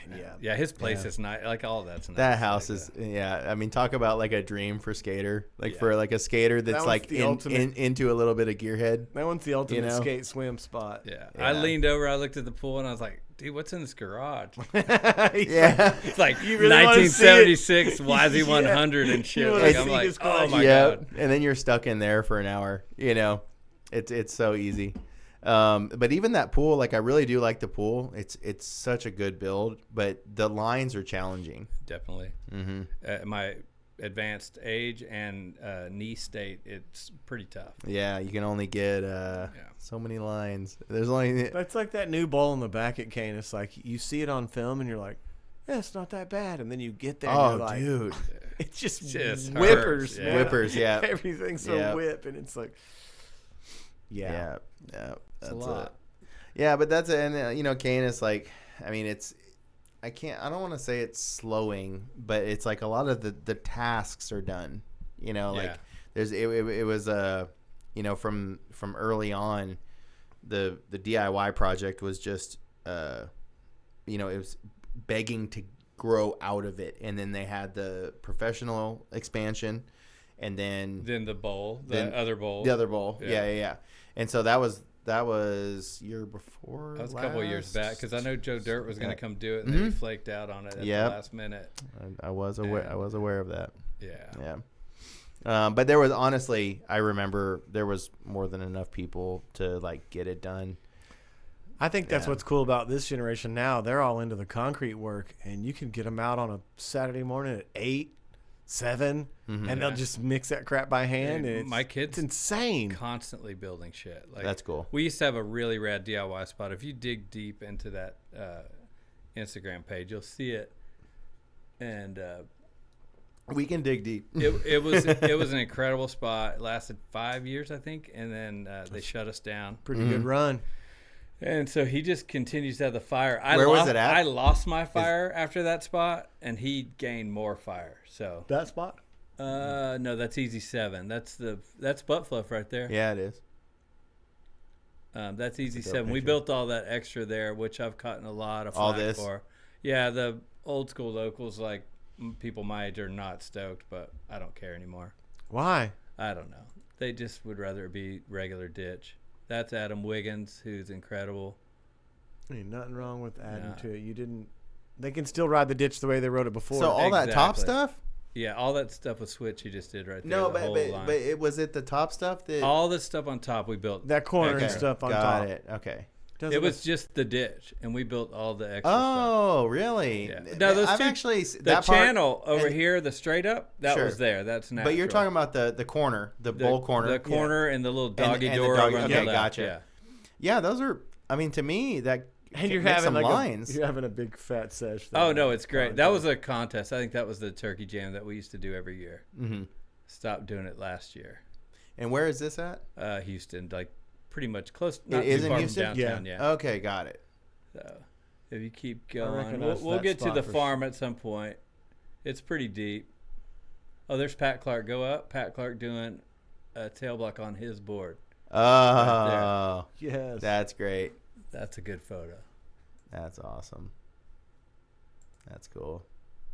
man, Yeah, his place is nice. Like all that's nice. That house is I mean, talk about like a dream for skater, for like a skater that's like into a little bit of gearhead. That one's the ultimate skate swim spot. Yeah. I leaned over, I looked at the pool, and I was like, dude, what's in this garage? Yeah. It's like really 1976 YZ100 and shit. Like, I'm like, oh my God. And then you're stuck in there for an hour. It's so easy. But even that pool, like, I really do like the pool. It's such a good build, but the lines are challenging. Definitely. Mm-hmm. My advanced age and knee state, it's pretty tough. Yeah, you can only get so many lines. There's only. That's like that new bowl in the back at Canis. Like, you see it on film and you're like, yeah, it's not that bad. And then you get there and you're like, dude, it's just whippers. Man. Whippers, yeah. Everything's so whip, and it's like, yeah. That's a lot. But that's it. And Canis, like, I mean, I don't want to say it's slowing, but it's like a lot of the tasks are done. Like there's it was from early on, the DIY project was just it was begging to grow out of it, and then they had the professional expansion, and then the bowl, the other bowl, yeah. And so that was year before. That was a couple of years back, because I know Joe Dirt was going to come do it, and then he flaked out on it at the last minute. I was aware of that. Yeah. But there was, honestly, I remember there was more than enough people to like get it done. I think that's what's cool about this generation now. They're all into the concrete work, and you can get them out on a Saturday morning at 8, 7, and they'll just mix that crap by hand. And my kids, it's insane. Constantly building shit. Like, that's cool. We used to have a really rad DIY spot. If you dig deep into that Instagram page, you'll see it. And we can dig deep. It was an incredible spot. It lasted 5 years, I think, and then they shut us down. Pretty good run. And so he just continues to have the fire. Where was it at? I lost my fire after that spot, and he gained more fire. So that spot? No, that's Easy 7. That's butt fluff right there. Yeah, it is. That's Easy 7. We built all that extra there, which I've gotten a lot of flack for. Yeah, the old school locals, like people my age, are not stoked, but I don't care anymore. Why? I don't know. They just would rather it be regular ditch. That's Adam Wiggins, who's incredible. Ain't nothing wrong with adding to it. They can still ride the ditch the way they rode it before. So all that top stuff? Yeah, all that stuff with switch he just did right there. No, but was it the top stuff that all the stuff on top we built? That corner and stuff on top. Got it. Okay. It was just the ditch, and we built all the extra stuff. Really? Yeah. No, those I've two, actually the channel over here, the straight up, that was there. That's natural. But you're talking about the corner, the bowl corner. The corner and the little doggy door over on the left. Gotcha. Yeah, those are, I mean, to me, that and you're having some lines. You're having a big fat sesh there. Oh, no, it's great. That was a contest. I think that was the turkey jam that we used to do every year. Mm-hmm. Stopped doing it last year. And where is this at? Houston, like pretty much close. Not it is too far in Houston? From downtown, yeah. Okay, got it. So if you keep going, we'll get to the farm at some point. It's pretty deep. Oh, there's Pat Clark. Go up. Pat Clark doing a tail block on his board. Oh, right yes. That's great. That's a good photo. That's awesome. That's cool.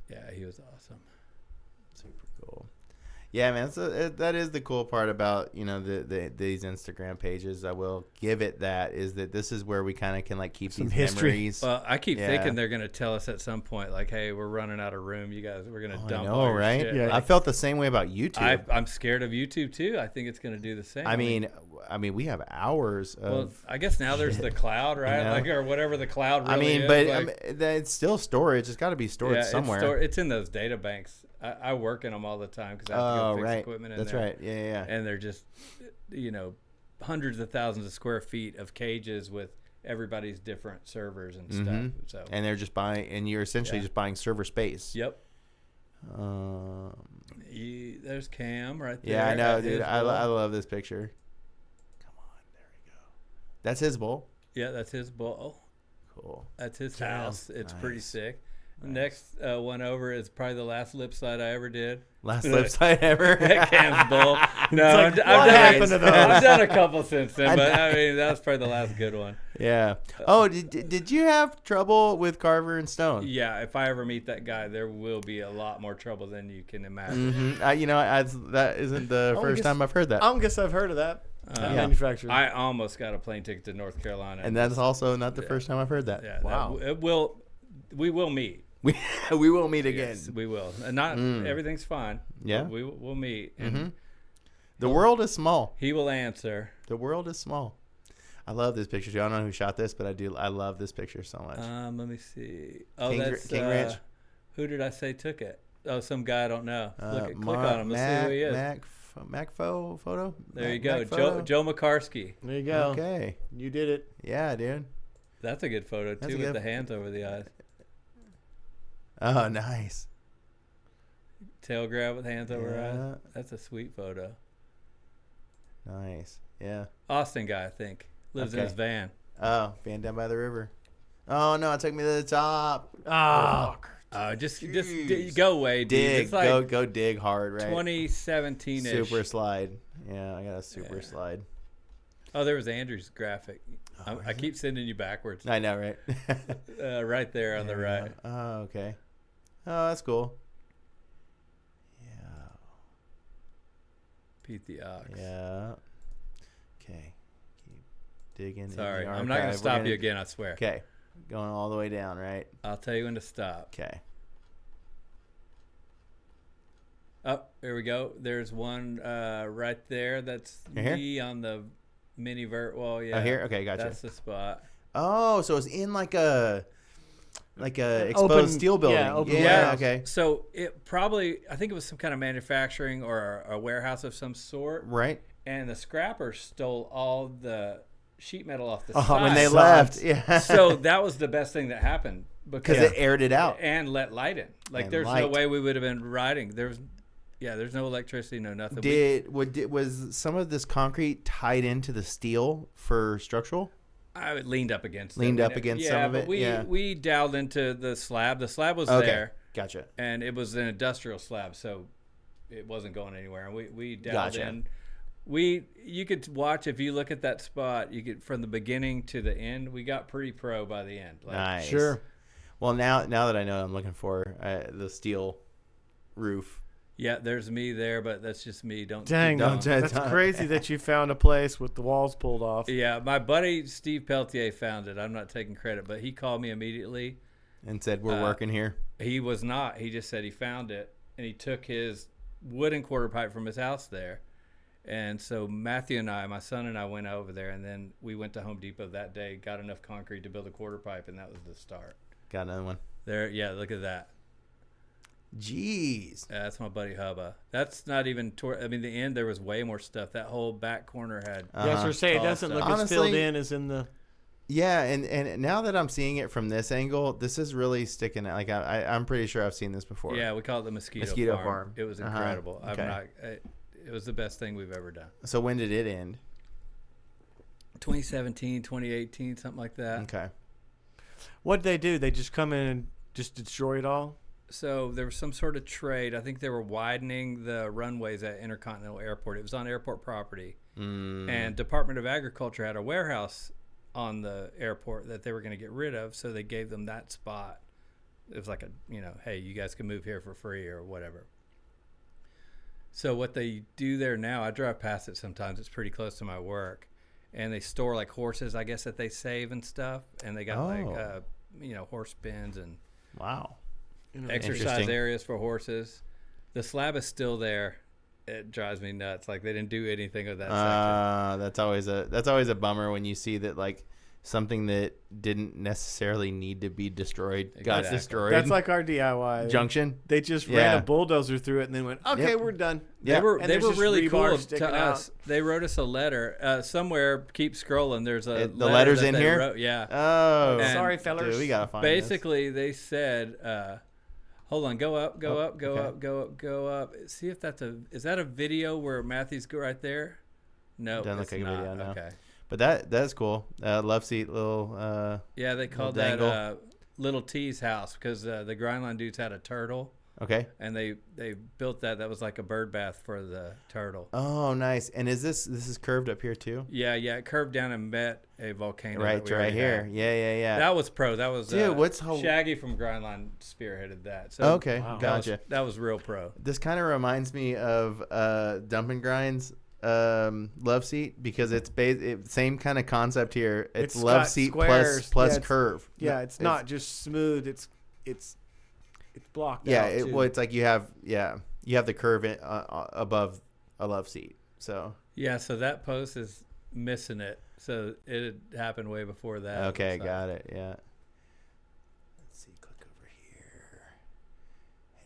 Yeah, he was awesome. Super cool. Yeah, man, that is the cool part about, these Instagram pages. I will give it that, is that this is where we kind of can like keep some history. Memories. Well, I keep thinking they're going to tell us at some point, like, hey, we're running out of room. You guys, we're going to dump all your shit. Yeah, I felt the same way about YouTube. I'm scared of YouTube too. I think it's going to do the same. I mean, I mean, we have hours of. Well, I guess now there's the cloud, right? You know? Like, or whatever the cloud really I mean, is. but like, it's still storage. It's got to be stored somewhere. It's in those data banks. I work in them all the time because I have to go fix equipment in there. That's right. Yeah. And they're just, hundreds of thousands of square feet of cages with everybody's different servers and stuff. So and they're just buying, and you're essentially just buying server space. Yep. There's Cam right there. Yeah, I know, dude. I love this picture. Come on, there we go. That's his bowl. Yeah, that's his bowl. Cool. That's his house. It's pretty sick. Nice. Next one over is probably the last lip slide I ever did. Last lip slide ever? Cam's bowl. No, I've done a couple since then, but I mean, that was probably the last good one. Yeah. Oh, did you have trouble with Carver and Stone? Yeah, if I ever meet that guy, there will be a lot more trouble than you can imagine. That isn't the first time I've heard that. I guess I've heard of that. Manufacturer. I almost got a plane ticket to North Carolina. And that's also not the first time I've heard that. Yeah, wow. We will meet. We will meet again. Yes, we will. And not everything's fine. Yeah. We'll meet. And the world is small. he will answer. The world is small. I love this picture too. I don't know who shot this, but I love this picture so much. Let me see. Oh, King that's Ranch. Who did I say took it? Oh, some guy I don't know. Click on him. Let's see who he is. Macfo photo. There you go. Joe McCarsky. There you go. Okay. You did it. Yeah, dude. That's a good photo too, with the hands over the eyes. Oh, nice. Tail grab with hands over eyes. That's a sweet photo. Nice. Yeah. Austin guy, I think. Lives in his van. Oh, van down by the river. Oh, no, it took me to the top. Just go away, dude. Dig. It's like go dig hard, right? 2017-ish. Super slide. Yeah, I got a super slide. Oh, there was Andrew's graphic. I keep sending you backwards. I know, right? Right there on the right. Oh, okay. Oh, that's cool. Yeah. Pete the Ox. Yeah. Okay. Keep digging. Sorry, in the I'm not going to archive. stop you again, I swear. Okay. Going all the way down, right? I'll tell you when to stop. Okay. Oh, there we go. There's one right there. That's me on the mini vert wall. Yeah. Oh, here? Okay, gotcha. That's the spot. Oh, so it's in like a exposed Open, steel building. yeah, open Yeah, okay. So it probably, I think it was some kind of manufacturing or a warehouse of some sort. Right. And the scrappers stole all the sheet metal off the Oh, side. when they left. Yeah. So that was the best thing that happened because it aired it out and let light in. Like there's no way we would have been riding. There's no electricity, no nothing. Was some of this concrete tied into the steel for structural? I leaned up against some of it. We doweled into the slab. The slab was there. Gotcha. And it was an industrial slab, so it wasn't going anywhere. And we doweled in. You could watch if you look at that spot. You could from the beginning to the end. We got pretty pro by the end. Nice. Sure. Well, now that I know what I'm looking for the steel roof. Yeah, there's me there, but that's just me. Don't that's crazy that you found a place with the walls pulled off. Yeah, my buddy Steve Peltier found it. I'm not taking credit, but he called me immediately and said, "We're working here." He was not. He just said he found it, and he took his wooden quarter pipe from his house there. And so Matthew and I, my son and I, went over there, and then we went to Home Depot that day, got enough concrete to build a quarter pipe, and that was the start. Got another one. There, yeah, look at that. Jeez. That's my buddy Hubba. That's not even the end, there was way more stuff. That whole back corner had Yeah, I was say it doesn't look as filled in as in the Yeah, and now that I'm seeing it from this angle, this is really sticking out. Like I'm pretty sure I've seen this before. Yeah, we call it the Mosquito Farm. It was incredible. It was the best thing we've ever done. So when did it end? 2017, 2018, something like that. Okay. What did they do? They just come in and just destroy it all? So there was some sort of trade. I think they were widening the runways at Intercontinental Airport. It was on airport property. And Department of Agriculture had a warehouse on the airport that they were going to get rid of, so they gave them that spot. It was like hey, you guys can move here for free or whatever. So what they do there now, I drive past it sometimes. It's pretty close to my work. And they store like horses, I guess, that they save and stuff. And they got horse pens and wow, exercise areas for horses. The slab is still there. it drives me nuts. Like they didn't do anything with that section. That's always a bummer when you see that like something that didn't necessarily need to be destroyed got Exactly. destroyed. That's like our DIY junction. They just ran a bulldozer through it and then went, okay, Yep. we're done. Yeah. They were just really rebar cool sticking to us. They wrote us a letter somewhere. Keep scrolling. There's a The letters that in they here? wrote. Yeah. Oh, And sorry, fellers. dude, we gotta find Basically, they said, "Hold on, go up, go Oh, up, go okay. up, go up, go up. See if that's is that a video where Matthew's go right there? No, Doesn't look it's like a not. video, no. Okay. But that's cool. Love seat, little. Yeah, they called Little that dangle. Little T's house because the Grindline dudes had a turtle, Okay. and they built that. That was like a bird bath for the turtle. Oh, nice. And is this is curved up here too? Yeah, it curved down and met a volcano. Right, that we right already here. had. Yeah. That was pro. That was Dude, what's Shaggy from Grindline spearheaded that. So Okay, Wow. gotcha. That was real pro. This kind of reminds me of Dump and Grind's love seat because it's same kind of concept here. It's love got seat squares. plus Yeah, it's- curve. Yeah, it's not just smooth. It's blocked Yeah, out. well, it's like you have the curve above a love seat. So Yeah, so that post is missing it. So it had happened way before that. okay, So- got it. Yeah. Let's see. Click over here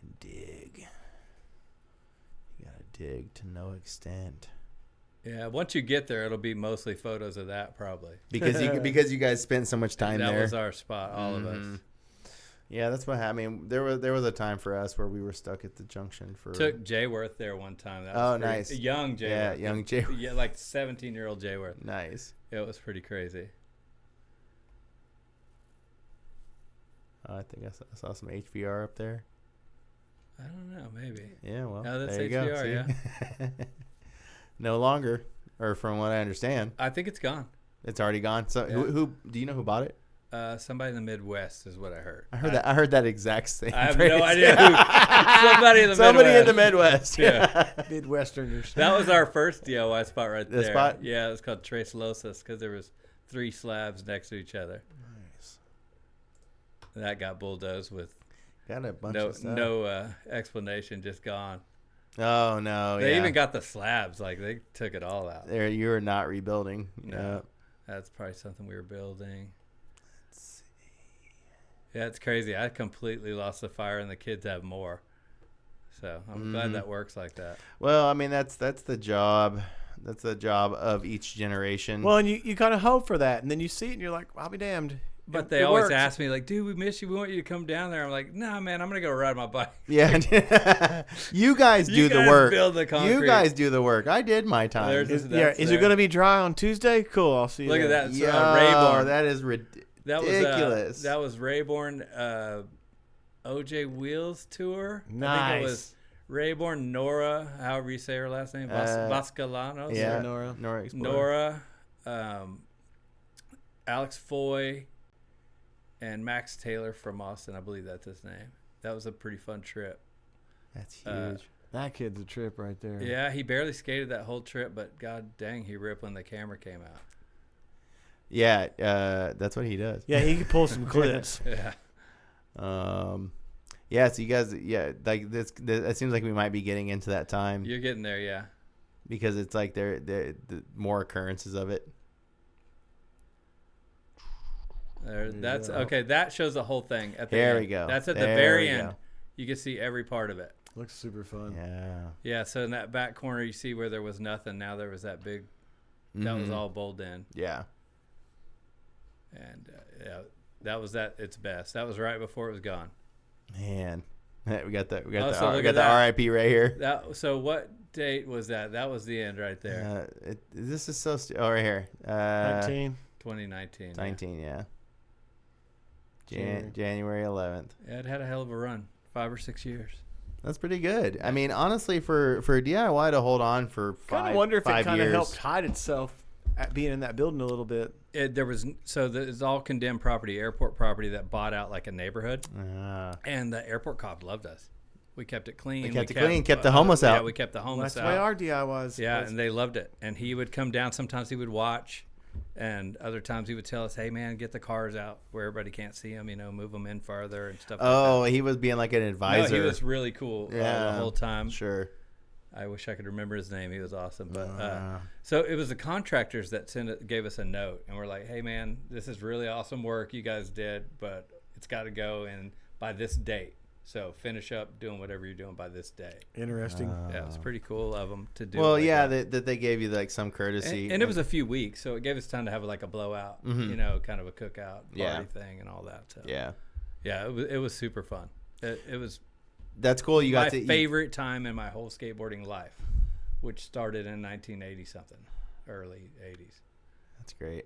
and dig. You gotta dig to no extent. Yeah, once you get there, it'll be mostly photos of that probably. Because you guys spent so much time That there. was our spot, all of us. Mhm. Yeah, that's what happened. I mean, there was a time for us where we were stuck at the junction for. Took Jayworth there one time. That Oh, was pretty, nice. Young Jayworth. Yeah, young Jay. Yeah, like 17-year-old Jayworth. Nice. It was pretty crazy. Oh, I think I saw some HVR up there. I don't know, maybe. Yeah, well, Oh, that's there you go. HVR, See? No longer, or from what I understand, I think it's gone. it's already gone. So, Yeah. who do you know who bought it? Somebody in the Midwest is what I heard. I heard that exact same. I have phrase. no idea who. Somebody in the Somebody Midwest. in the Midwest. Yeah. Midwesterners. That was our first DIY spot right The there. spot? Yeah, it was called Tres Losas because there was 3 slabs next to each other. Nice. That got bulldozed with Got a bunch no of stuff. explanation, just gone. Oh no. They yeah. even got the slabs, like they took it all out. there. You were not rebuilding. No. That's probably something we were building. Yeah, it's crazy. I completely lost the fire, and the kids have more. So I'm glad that works like that. Well, I mean that's the job. That's the job of each generation. Well, and you kind of hope for that, and then you see it, and you're like, I'll be damned. But It- they it always works. ask me, like, dude, we miss you. We want you to come down there. I'm like, nah, man, I'm going to go ride my bike. yeah. You guys do You the guys work. build the concrete. You guys do the work. I did my time. There's- Is That's it there. going to be dry on Tuesday? Cool, I'll see you Look at there. that. Yo, Rayborn. that is ridiculous. That was Rayborn OJ Wheels tour. I think it Nice. was Rayborn Nora, however you say her last name, Vascalanos. yeah, Nora. Explorer. Nora, Alex Foy, and Max Taylor from Austin. I believe that's his name. That was a pretty fun trip. That's huge. That kid's a trip right there. Yeah, he barely skated that whole trip, but god dang, he ripped when the camera came out. Yeah, that's what he does. Yeah, he could pull some clips. Yeah. Yeah. So you guys, like this. It seems like we might be getting into that time You're getting there, yeah. because it's like there the more occurrences of it. That's okay. That shows the whole thing. At the There end. we go. That's at the There very we end. go. You can see every part of it. Looks super fun. Yeah. Yeah. So in that back corner, you see where there was nothing. Now there was that big. That was Mhm. all bowled in, Yeah. and yeah, that was at its best. That was right before it was gone. Man, we got the Oh, we so got look the at that. RIP right here. That. So what date was that? That was the end right there. This is so right here. 19. 2019. 19. Yeah. January. January 11th. Yeah, it had a hell of a run. 5 or 6 years. That's pretty good. I mean, honestly, for DIY to hold on for Kind of wonder if it 5 kind of years. helped hide itself at being in that building a little bit. It's all condemned property, airport property that bought out like a neighborhood, Ah. and the airport cop loved us. We kept it clean. They kept it clean, kept the homeless Yeah, out. we kept the Well, homeless that's the way out. our DIYs. Yeah, was. and they loved it. And he would come down. Sometimes he would watch, and other times he would tell us, "Hey, man, get the cars out where everybody can't see them. Move them in farther and stuff." Oh, like he was being like an that. advisor. No, he was really cool. Yeah, the whole time. Sure. I wish I could remember his name. He was awesome. But so it was the contractors that gave us a note, and we're like, "Hey, man, this is really awesome work you guys did, but it's got to go in by this date. So finish up doing whatever you're doing by this day." Interesting. Yeah, it was pretty cool of them to do. Well, like yeah, that they gave you like some courtesy, and it was a few weeks, so it gave us time to have like a blowout, you know, kind of a cookout party thing and all that. So yeah, it was super fun. It was. That's cool. You got my favorite time in my whole skateboarding life, which started in 1980 something, early 80s. That's great.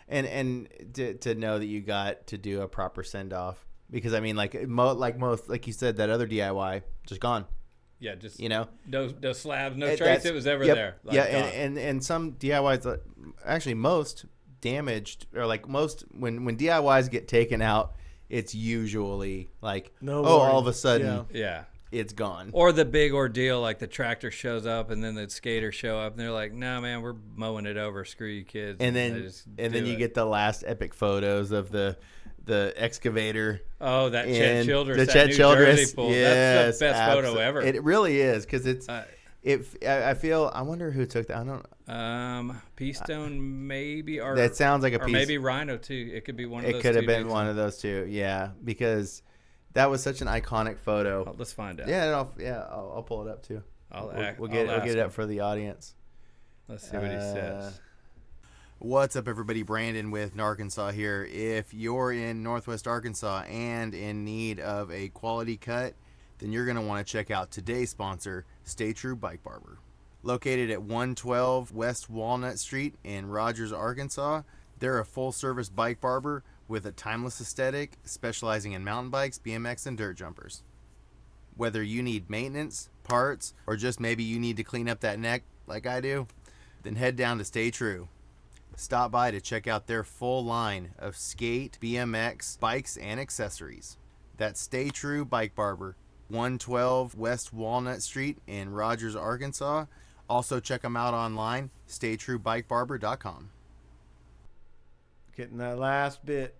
And to know that you got to do a proper send off. Because I mean, like you said, that other DIY just gone. Yeah, just no slabs, no trace. It was ever there. Like, and some DIYs, actually most damaged, or like most when DIYs get taken out, it's usually like all of a sudden it's gone. Or the big ordeal, like the tractor shows up and then the skaters show up and they're like, "No, man, we're mowing it over. Screw you kids." And then you get the last epic photos of the excavator. Oh, that Chet Childress. The Chet Childress. Yes, that's the best photo ever. It really is, because it's. I wonder who took that. I don't. P-Stone maybe, or that sounds like a or maybe Rhino too. It could be one of those. It could have been one of those two. Yeah, because that was such an iconic photo. Oh, let's find out. Yeah, I'll pull it up too. We'll get it up for the audience. Let's see what he says. What's up, everybody? Brandon with Gnarkansas here. If you're in Northwest Arkansas and in need of a quality cut, then you're going to want to check out today's sponsor, Stay True Bike Barber. Located at 112 West Walnut Street in Rogers, Arkansas, they're a full-service bike barber with a timeless aesthetic, specializing in mountain bikes, BMX, and dirt jumpers. Whether you need maintenance, parts, or just maybe you need to clean up that neck like I do, then head down to Stay True. Stop by to check out their full line of skate, BMX, bikes, and accessories. That's Stay True Bike Barber, 112 West Walnut Street in Rogers, Arkansas. Also check them out online, staytruebikebarber.com. Getting that last bit.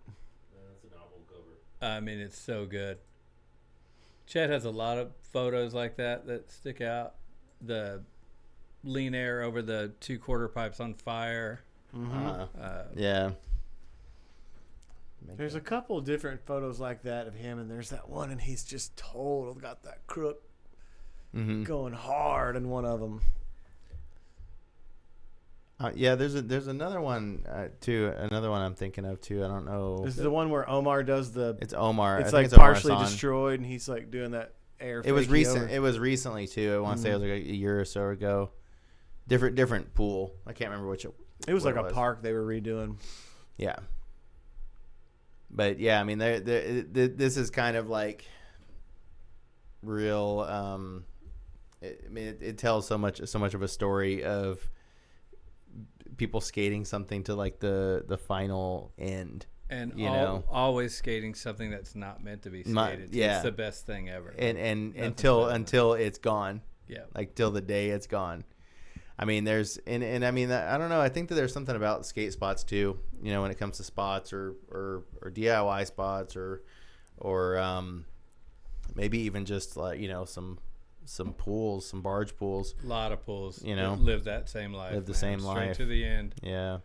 That's a novel cover. I mean, it's so good. Chet has a lot of photos like that stick out. The lean air over the 2 quarter pipes on fire. Yeah. There's a couple of different photos like that of him, and there's that one, and he's just total got that crook going hard in one of them. Yeah, there's another one too. Another one I'm thinking of too. I don't know. This is the one where Omar does the. It's Omar. It's like partially destroyed, and he's like doing that air. It was recent. It was recently too. I want to say it was like a year or so ago. Different pool. I can't remember which. It was like a park they were redoing. Yeah. But yeah, I mean, this is kind of like real. It tells so much of a story of people skating something to like the final end, and know, always skating something that's not meant to be skated. Yeah, it's the best thing ever. And until it's gone. Yeah, like till the day it's gone. I mean, I mean, I don't know. I think that there's something about skate spots too. You know, when it comes to spots or DIY spots or maybe even just like, you know, some pools, some barge pools. A lot of pools. You know, live that same life. Live the same life straight to the end. Yeah.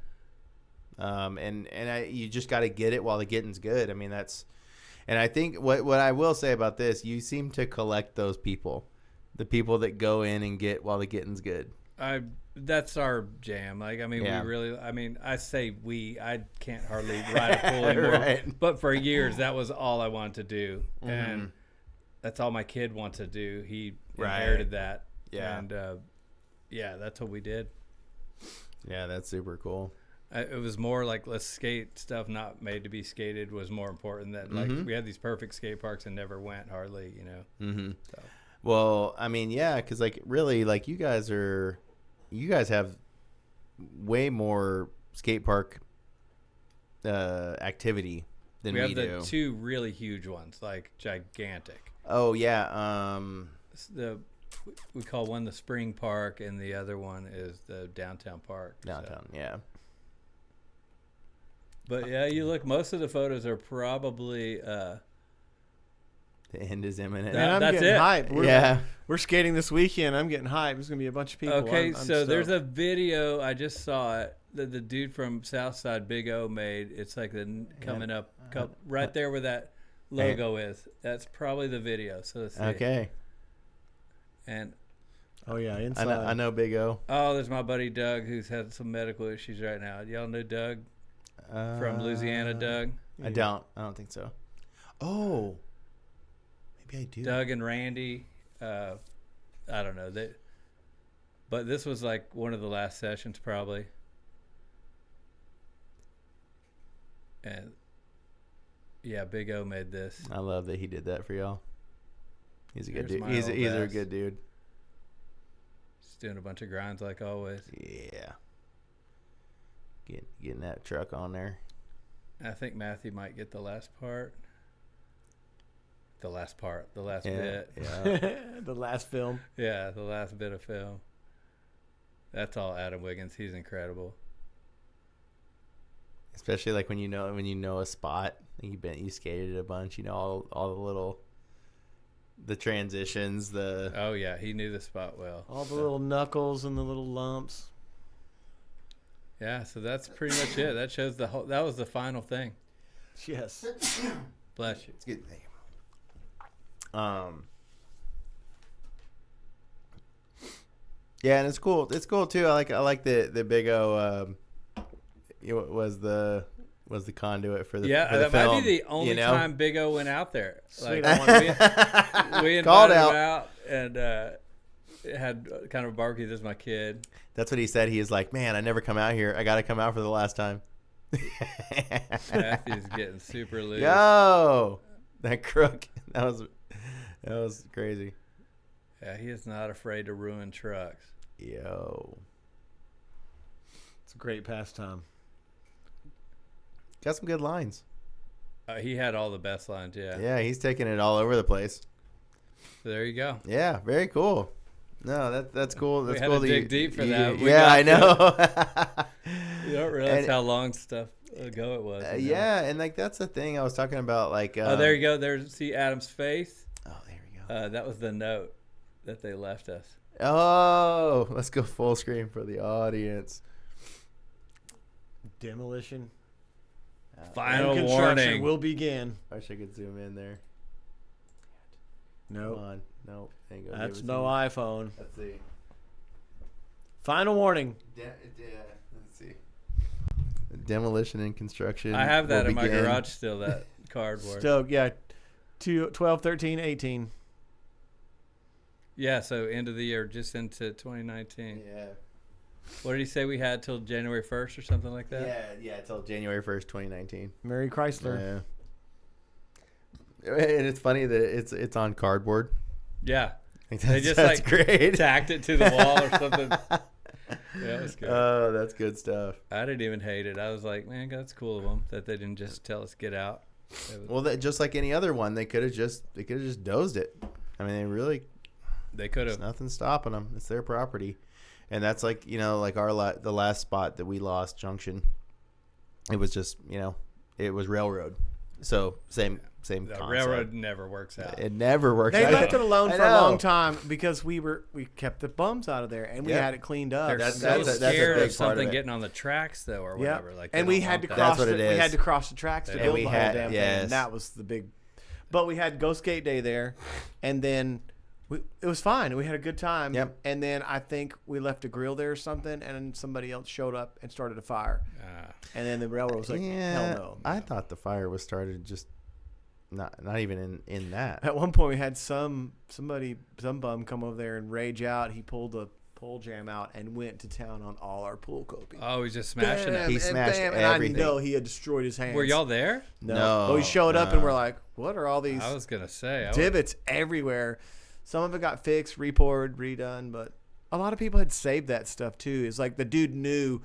You just got to get it while the getting's good. I mean, and I think what I will say about this, you seem to collect those people, the people that go in and get while the getting's good. That's our jam. Like, I mean, yeah. I say I can't hardly ride a pool anymore. Right. But for years, that was all I wanted to do. Mm-hmm. And that's all my kid wanted to do. He inherited that. Yeah. And, that's what we did. Yeah, that's super cool. It was more like, let's skate stuff not made to be skated was more important. That like we had these perfect skate parks and never went hardly, you know. Mm-hmm. So. Well, I mean, yeah, because like really, like you guys have way more skate park activity than we do. We have the 2 really huge ones, like gigantic. Oh yeah, we call one the Spring Park, and the other one is the Downtown Park. Yeah. But yeah, you look. Most of the photos are probably The end is imminent. Man, I'm That's getting it. hyped. We're skating this weekend. I'm getting hyped. There's gonna be a bunch of people. Okay, I'm so stoked. there's a video I just saw it that the dude from Southside Big O made. It's like coming up right there where that logo is. That's probably the video. So let's see. Okay. And Oh yeah, inside. I know Big O. oh, there's my buddy Doug who's had some medical issues right now. Y'all know Doug from Louisiana? Doug. I don't think so. Oh, maybe I do. Doug and Randy. I don't know but this was like one of the last sessions probably. And yeah, Big O made this. I love that he did that for y'all. He's a good Here's dude. my He's old a ass. good dude. Just doing a bunch of grinds like always. Yeah. Getting that truck on there. I think Matthew might get the last part. The last Yeah. bit. Yeah. The last film. Yeah, the last bit of film. That's all Adam Wiggins. He's incredible. Especially like when you know a spot, you skated it a bunch. You know all the transitions. Oh yeah, he knew the spot well. All the little knuckles and the little lumps. Yeah, so that's pretty much it. That shows that was the final thing. Yes. Bless you. It's good. Yeah, and it's cool. It's cool too. I like the Big O. Was the conduit for the Yeah, for the that film, might be the only time Big O went out there. Sweet, Like, we Called invited out. him out and had kind of a barbecue. This is my kid. That's what he said. He is like, man, I never come out here. I got to come out for the last time. Matthew's getting super loose. Yo, that crook. That was crazy. Yeah, he is not afraid to ruin trucks. Yo, It's a great pastime. got some good lines. He had all the best lines. Yeah. Yeah, he's taking it all over the place. So there you go. Yeah, very cool. No, that's cool. That's We had cool. to that dig deep for that. We Yeah, got I know. You don't realize And- how long stuff ago it was. you know? Yeah, and like that's the thing I was talking about. Like, Oh, there you go. There's see Adam's face. Oh, there we go. That was the note that they left us. Oh, let's go full screen for the audience. Demolition. Final And construction warning. will begin. I wish I could zoom in there. No, Come on, no, ain't gonna that's give it no to me. iPhone. Let's see. Final warning. Let's see. Demolition and construction. I have that will in my begin. garage still. That cardboard. So, yeah, 12, 13, 18. Yeah. So end of the year, just into 2019. Yeah. What did he say we had till January 1st or something like that? Yeah, till January 1st, 2019. Mary Chrysler. Yeah. And it's funny that it's on cardboard. Yeah. Like, They just that's like great. tacked it to the wall or something. Yeah, it was good. Oh, that's good stuff. I didn't even hate it. I was like, man, that's cool of them that they didn't just tell us get out. It was- Well, just like any other one, they could have just dozed it. I mean, they could there's have. nothing stopping them. It's their property, and that's like like the last spot that we lost, Junction. It was just it was railroad, so same The concept. railroad never works out. It never works. They out. left it alone I for a know. long time because we kept the bums out of there and we Yeah. had it cleaned up. They're That's- so that's a scared big of part of something it. getting on the tracks though, or Yeah. whatever. Like, they And we don't had want to that. cross. That's what it We had is. to cross the tracks to And build we the had- whole damn thing. yes. And that was the big. But we had Go Skate Day there, and then it was fine. We had a good time. Yep. And then I think we left a grill there or something, and then somebody else showed up and started a fire. And then the railroad was like, yeah, "Hell no!" I thought the fire was started just not even in that. At one point, we had some bum come over there and rage out. He pulled a pole jam out and went to town on all our pool coping. Oh, he's just smashing Bam, it. He and smashed bam, everything. And I know he had destroyed his hands. Were y'all there? No, But we showed up and no. we're like, what are all these I was gonna say. divots everywhere? Some of it got fixed, repoured, redone, but a lot of people had saved that stuff too. It's like the dude knew,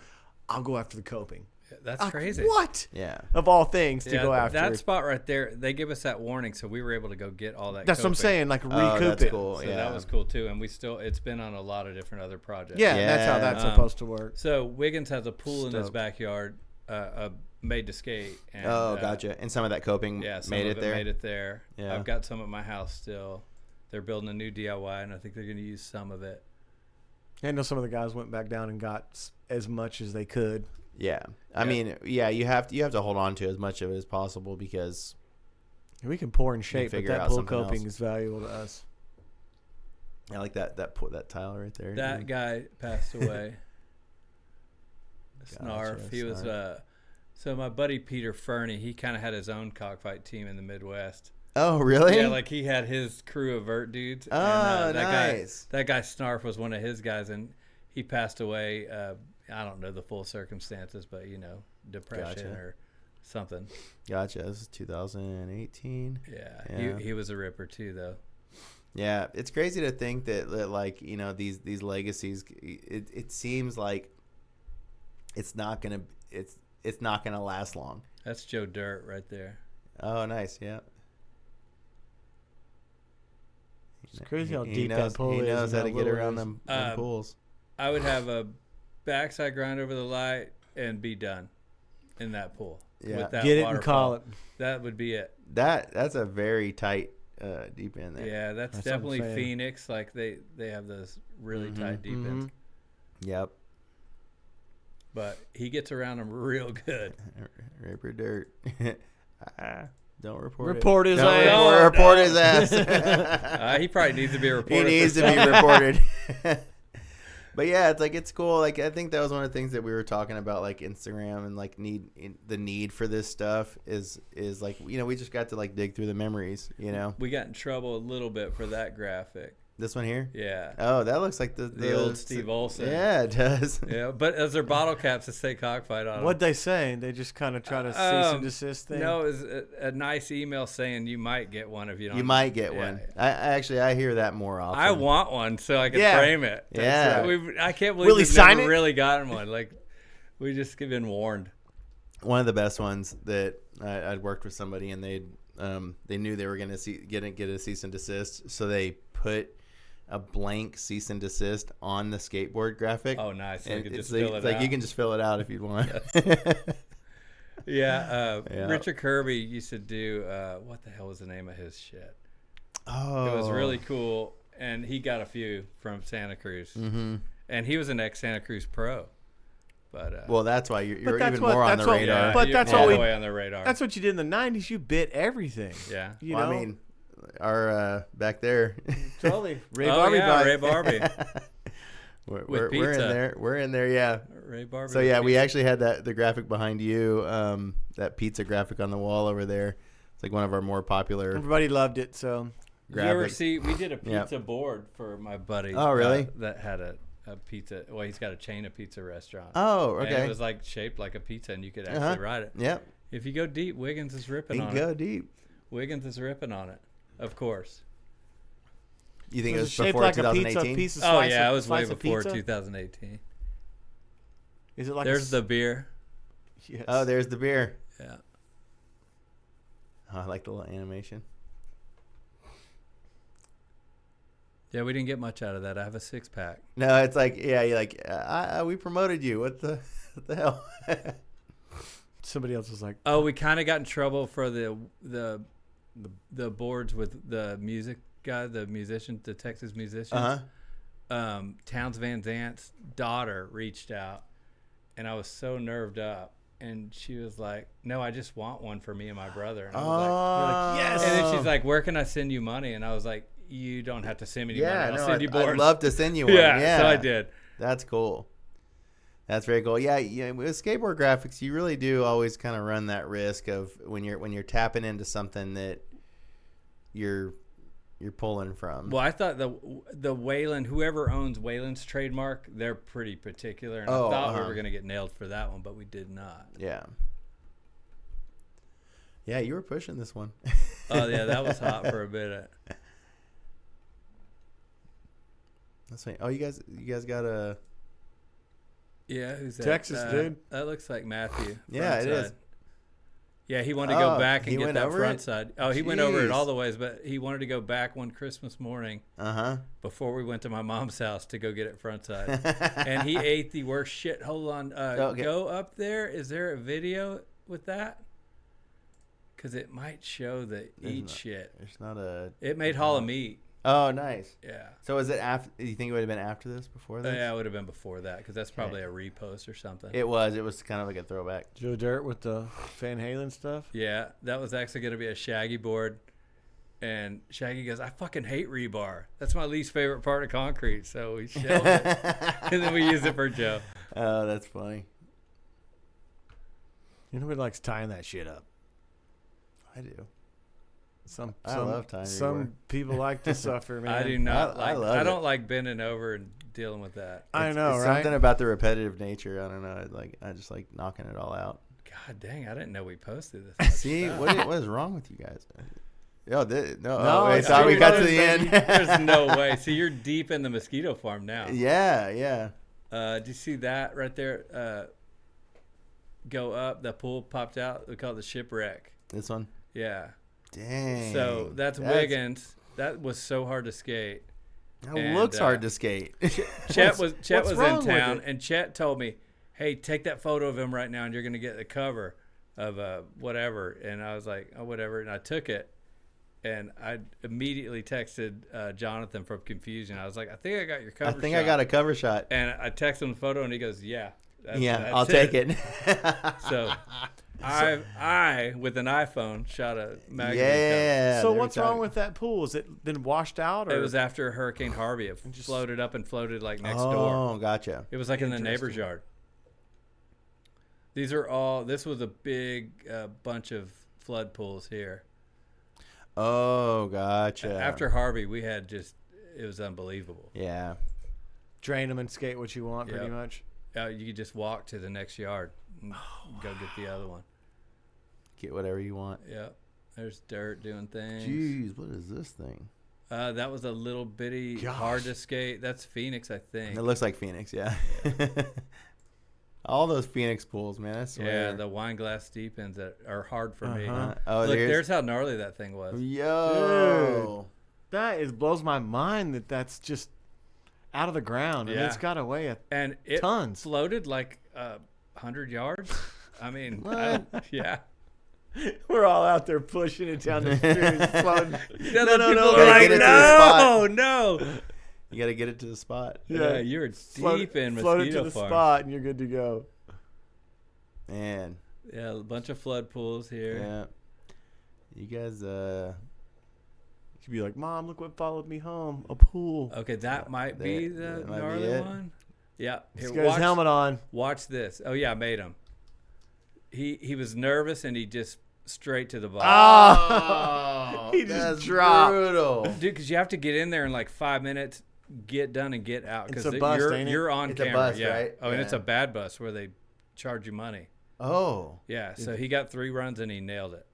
I'll go after the coping. That's Like, crazy. What? Yeah. Of all things to Yeah, go after. that spot right there. They give us that warning, so we were able to go get all that. That's what I'm coping. saying. Like recoup that's it. cool. So Yeah. that was cool too, and it's been on a lot of different other projects. Yeah, that's how that's Yeah. supposed to work. So Wiggins has a pool in his Stoked. backyard made to skate. And, Gotcha. And some of that coping some made of it there. Made it there. Yeah. I've got some at my house still. They're building a new DIY, and I think they're going to use some of it. I know some of the guys went back down and got as much as they could. Yeah. I mean, yeah, you have to hold on to as much of it as possible because we can pour and shape, but figure that out pull something coping else. is valuable to us. I like that tile right there. That guy passed away. Gotcha, Snarf. He was so my buddy Peter Fernie, he kind of had his own cockfight team in the Midwest. Oh, really? Yeah, like he had his crew of vert dudes. Oh, and, nice. That guy Snarf was one of his guys, and he passed away. I don't know the full circumstances, but depression or something. Gotcha. This is 2018. Yeah. He was a ripper too, though. Yeah, it's crazy to think that like these legacies. It seems like it's not gonna last long. That's Joe Dirt right there. Oh, nice. Yeah. It's crazy how He deep knows, that pull is. He knows and how to get little it around is. them pools. I would have a backside grind over the light and be done in that pool. Yeah. With that Get it and waterfall. call it. That would be it. That's a very tight deep end there. Yeah, that's That's what I'm definitely saying. Phoenix. Like they have those really tight deep ends. Yep. But he gets around them real good. Ripper Dirt. Don't report Report it. his Don't ass. report his ass. He probably needs to be He reported. needs to be reported. But yeah, it's cool. Like I think that was one of the things that we were talking about, like Instagram and like the need for this stuff is like we just got to like dig through the memories. We got in trouble a little bit for that graphic. This one here. Yeah. Oh, that looks like The old Steve Olsen. Yeah, it does. Yeah, but as their bottle caps that say Cockfight on them. What'd they say? They just kind of try to cease and desist thing? No, it was a nice email saying you might get one if you don't. You might get Yeah. one. I hear that more often. I want one so I can Yeah. frame it. Yeah. I can't believe Will he we've sign never it? really gotten one. Like, we just been warned. One of the best ones that I'd worked with somebody and they knew they were going to get a cease and desist, so they put a blank cease and desist on the skateboard graphic. Oh, nice. So you And can it's just like, fill it it's like out. you can just fill it out if you'd want. Yeah, Yeah. Richard Kirby used to do what the hell was the name of his shit? Oh, It was really cool, and he got a few from Santa Cruz, and he was an ex Santa Cruz pro. But well, that's why you're that's even what- more on that's the what- radar. but you're that's all what the we- way on the radar. That's what you did in the 90s. You bit everything. Yeah. You Well, know? I mean, our back there. totally. Ray Oh, Barbie yeah, bite. Ray Barbie. we're in pizza. there. We're in there. Yeah. Ray Barbie. So with yeah, we pizza. actually had the graphic behind you, that pizza graphic on the wall over there. It's like one of our more popular Everybody loved it, so Did you ever graphics. see? We did a Yeah. pizza board for my buddy. Oh, really? That had a pizza. Well, he's got a chain of pizza restaurant. Oh, And okay. it was like shaped like a pizza, and you could Uh-huh. actually ride it. Yep. If you go deep, Wiggins is ripping You on can go it. deep. Wiggins is ripping on it, of course. You think it was was shaped before like a 2018? piece of Oh slice yeah, of, it was way slice of before pizza? 2018. Is it like There's the beer. Yes. Oh, there's the beer. Yeah. Oh, I like the little animation. Yeah, we didn't get much out of that. I have a 6-pack. No, it's like, yeah, you're like, we promoted you. What the hell? Somebody else was like, Oh, we kind of got in trouble for the boards with the music guy, the musician, the Texas musician. Uh-huh. Towns Van Zant's daughter reached out, and I was so nerved up. And she was like, "No, I just want one for me and my brother." And I was like, yes. And then she's like, "Where can I send you money?" And I was like, "You don't have to send me any Yeah, money. I'll no, send you I'd boards." love to send you one. Yeah, so I did. That's cool. That's very cool. Yeah, with skateboard graphics, you really do always kind of run that risk of when you're tapping into something that you're pulling from. Well, I thought the Wayland, whoever owns Wayland's trademark, they're pretty particular, and Oh, I thought we uh-huh. were gonna get nailed for that one, but we did not. Yeah. Yeah, you were pushing this one. Oh yeah, that was hot for a bit. That's right. Oh, you guys got a. Yeah, who's that? Texas, dude. That looks like Matthew. Yeah, it is. Frontside. Yeah, he wanted to go back he and get went that over front it? side. Oh, he went over it Jeez. all the ways, but he wanted to go back one Christmas morning before we went to my mom's house to go get it front side. And he ate the worst shit. Hold on. Okay. Go up there. Is there a video with that? Because it might show the shit. There's not a. It made Hall of Meat. Oh, nice. Yeah. So is it after? Do you think it would have been after this, before this? Yeah, it would have been before that because that's probably a repost or something. It was. It was kind of like a throwback. Joe Dirt with the Van Halen stuff. Yeah, that was actually going to be a Shaggy board. And Shaggy goes, I fucking hate rebar. That's my least favorite part of concrete. So we shelved it. And then we used it for Joe. Oh, that's funny. Nobody likes tying that shit up. I do. I love tying Some rebar. people like to suffer, man. I do not I like. love I don't it. like bending over and dealing with that. I know, It's right? something about the repetitive nature. I don't know. I just like knocking it all out. God dang, I didn't know we posted this. much See, stuff. what is wrong with you guys? No, no. No, Oh, wait, it's sorry, we true. got to the end. There's no way. See, you're deep in the Mosquito Farm now. Yeah. Do you see that right there? Go up. The pool popped out. We call it the shipwreck. This one. Yeah. Dang. So that's Wiggins. That was so hard to skate. That And, looks hard to skate. Chet was wrong in with town, it? and Chet told me, "Hey, take that photo of him right now, and you're gonna get the cover of whatever." And I was like, "Oh, whatever." And I took it, and I immediately texted Jonathan from Confusion. I was like, "I think I got your cover. I think shot." I got a cover shot. And I texted him the photo, and he goes, "Yeah, that's I'll take it. So, I with an iPhone shot a magazine Yeah. So there we what's go. wrong with that pool? Is it been washed out? Or? cover. It was after Hurricane Harvey. It just- floated up and floated like next Oh, door. gotcha. It was like in the neighbor's yard. These are all. This was a big bunch of flood pools here. Oh, gotcha. After Harvey, we had just. It was unbelievable. Yeah. Drain them and skate what you want, pretty Yep. much. You could just walk to the next yard and go get the other one. Get whatever you want. Yep. There's dirt doing things. Jeez, what is this thing? That was a little bitty, Gosh. hard to skate. That's Phoenix, I think. It looks like Phoenix, yeah. All those Phoenix pools, man. I swear. Yeah, the wine glass deep ends that are hard for me. Uh-huh. Oh, Look, there's how gnarly that thing was. Yo. That blows my mind that's just out of the ground. And Yeah. it's got to weigh a And it Tons. floated like 100 yards. I mean, What? yeah. We're all out there pushing it down the street. It's floating. No, no, people no, are gotta like, get it to the no, spot." no. You got to get it to the spot. Yeah, you're deep in float it Mosquito to the Farm. spot, and you're good to go. Man. Yeah, a bunch of flood pools here. Yeah. You guys, You'd be like, Mom, look what followed me home. A pool. Okay, that might be the that might be gnarly it. one. Yeah. He's Here, got his helmet on. Watch this. Oh yeah, I made him. He was nervous and he just straight to the bottom. oh, He just that's dropped. brutal. Dude, because you have to get in there in like 5 minutes, get done and get out. It's Because a bust, you're, ain't it? you're on It's a camera. bust, yeah. right? Oh, and it's Yeah. a bad bus where they charge you money. Oh. Yeah. So he got 3 runs and he nailed it.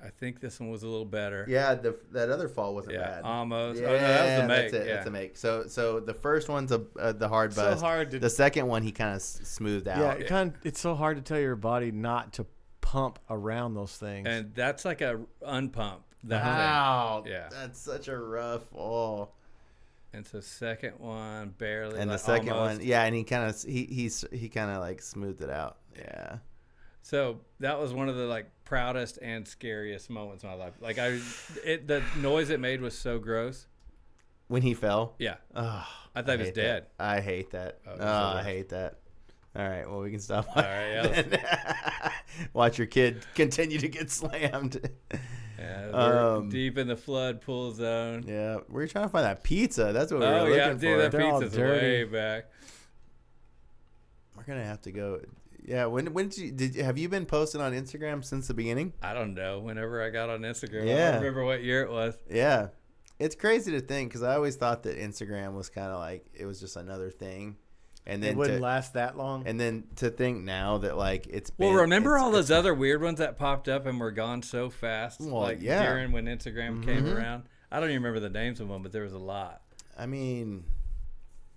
I think this one was a little better. Yeah, that other fall wasn't Yeah, bad. almost. Yeah, Oh, no, that was the make. that's it. Yeah. That's a make. So the first one's the hard So bust. hard to. The second one he kind of smoothed out. Yeah, it's so hard to tell your body not to pump around those things. And that's like a unpump. That Wow. thing. Yeah. That's such a rough fall. And so second one barely. And the like, second almost. one, yeah, and he kind of like smoothed it out. Yeah. So that was one of the like proudest and scariest moments in my life. Like the noise it made was so gross. When he fell. Yeah, Oh, I thought he was hate dead. that. I hate that. Oh, it was Oh, the I worst. hate that. All right, well we can stop. All right, yeah, Watch your kid continue to get slammed. Yeah, we're Um, deep in the flood pool zone. Yeah, we're trying to find that pizza. That's what we Oh were yeah, looking dude, for. that They're all pizza's dirty. way back. We're gonna have to go. Yeah, when have you been posting on Instagram since the beginning? I don't know. Whenever I got on Instagram, I Yeah. don't remember what year it was. Yeah, it's crazy to think because I always thought that Instagram was kind of like it was just another thing, and it then wouldn't last that long. and then to think now that like it's Well, been, remember it's- all it's- those other weird ones that popped up and were gone so fast? Well, like yeah. during when Instagram came Mhm. around. I don't even remember the names of them, but there was a lot. I mean,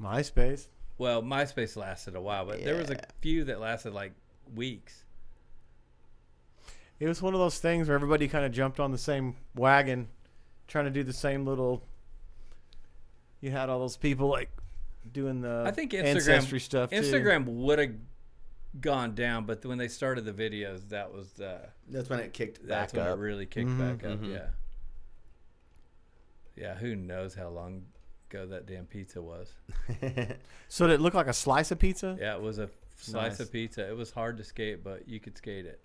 MySpace. Well, MySpace lasted a while, but there was a Yeah. few that lasted like weeks. It was one of those things where everybody kind of jumped on the same wagon, trying to do the same little. You had all those people like doing the I think ancestry stuff. Instagram would have gone down, but when they started the videos, that's when it kicked that's back when up. it really kicked back up. Mhm. Yeah. Yeah. Who knows how long ago that damn pizza was? So did it look like a slice of pizza? Yeah, it was a slice Nice. of pizza. It was hard to skate, but you could skate it.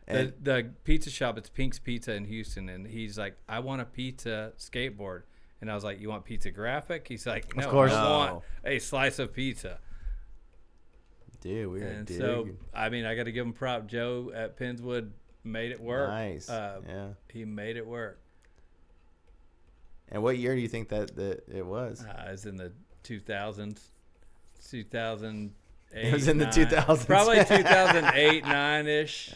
And- The pizza shop, it's Pink's Pizza in Houston, and he's like, I want a pizza skateboard. And I was like, you want pizza graphic? He's like, no, course. I No. want a slice of pizza. Dude, we are And digging. so, I mean, I got to give him prop. Joe at Pennswood made it work. Nice. Yeah. He made it work. And what year do you think that it was? It was in the 2000s, 2008. It was in the 9. 2000s. Probably 2008, 9-ish.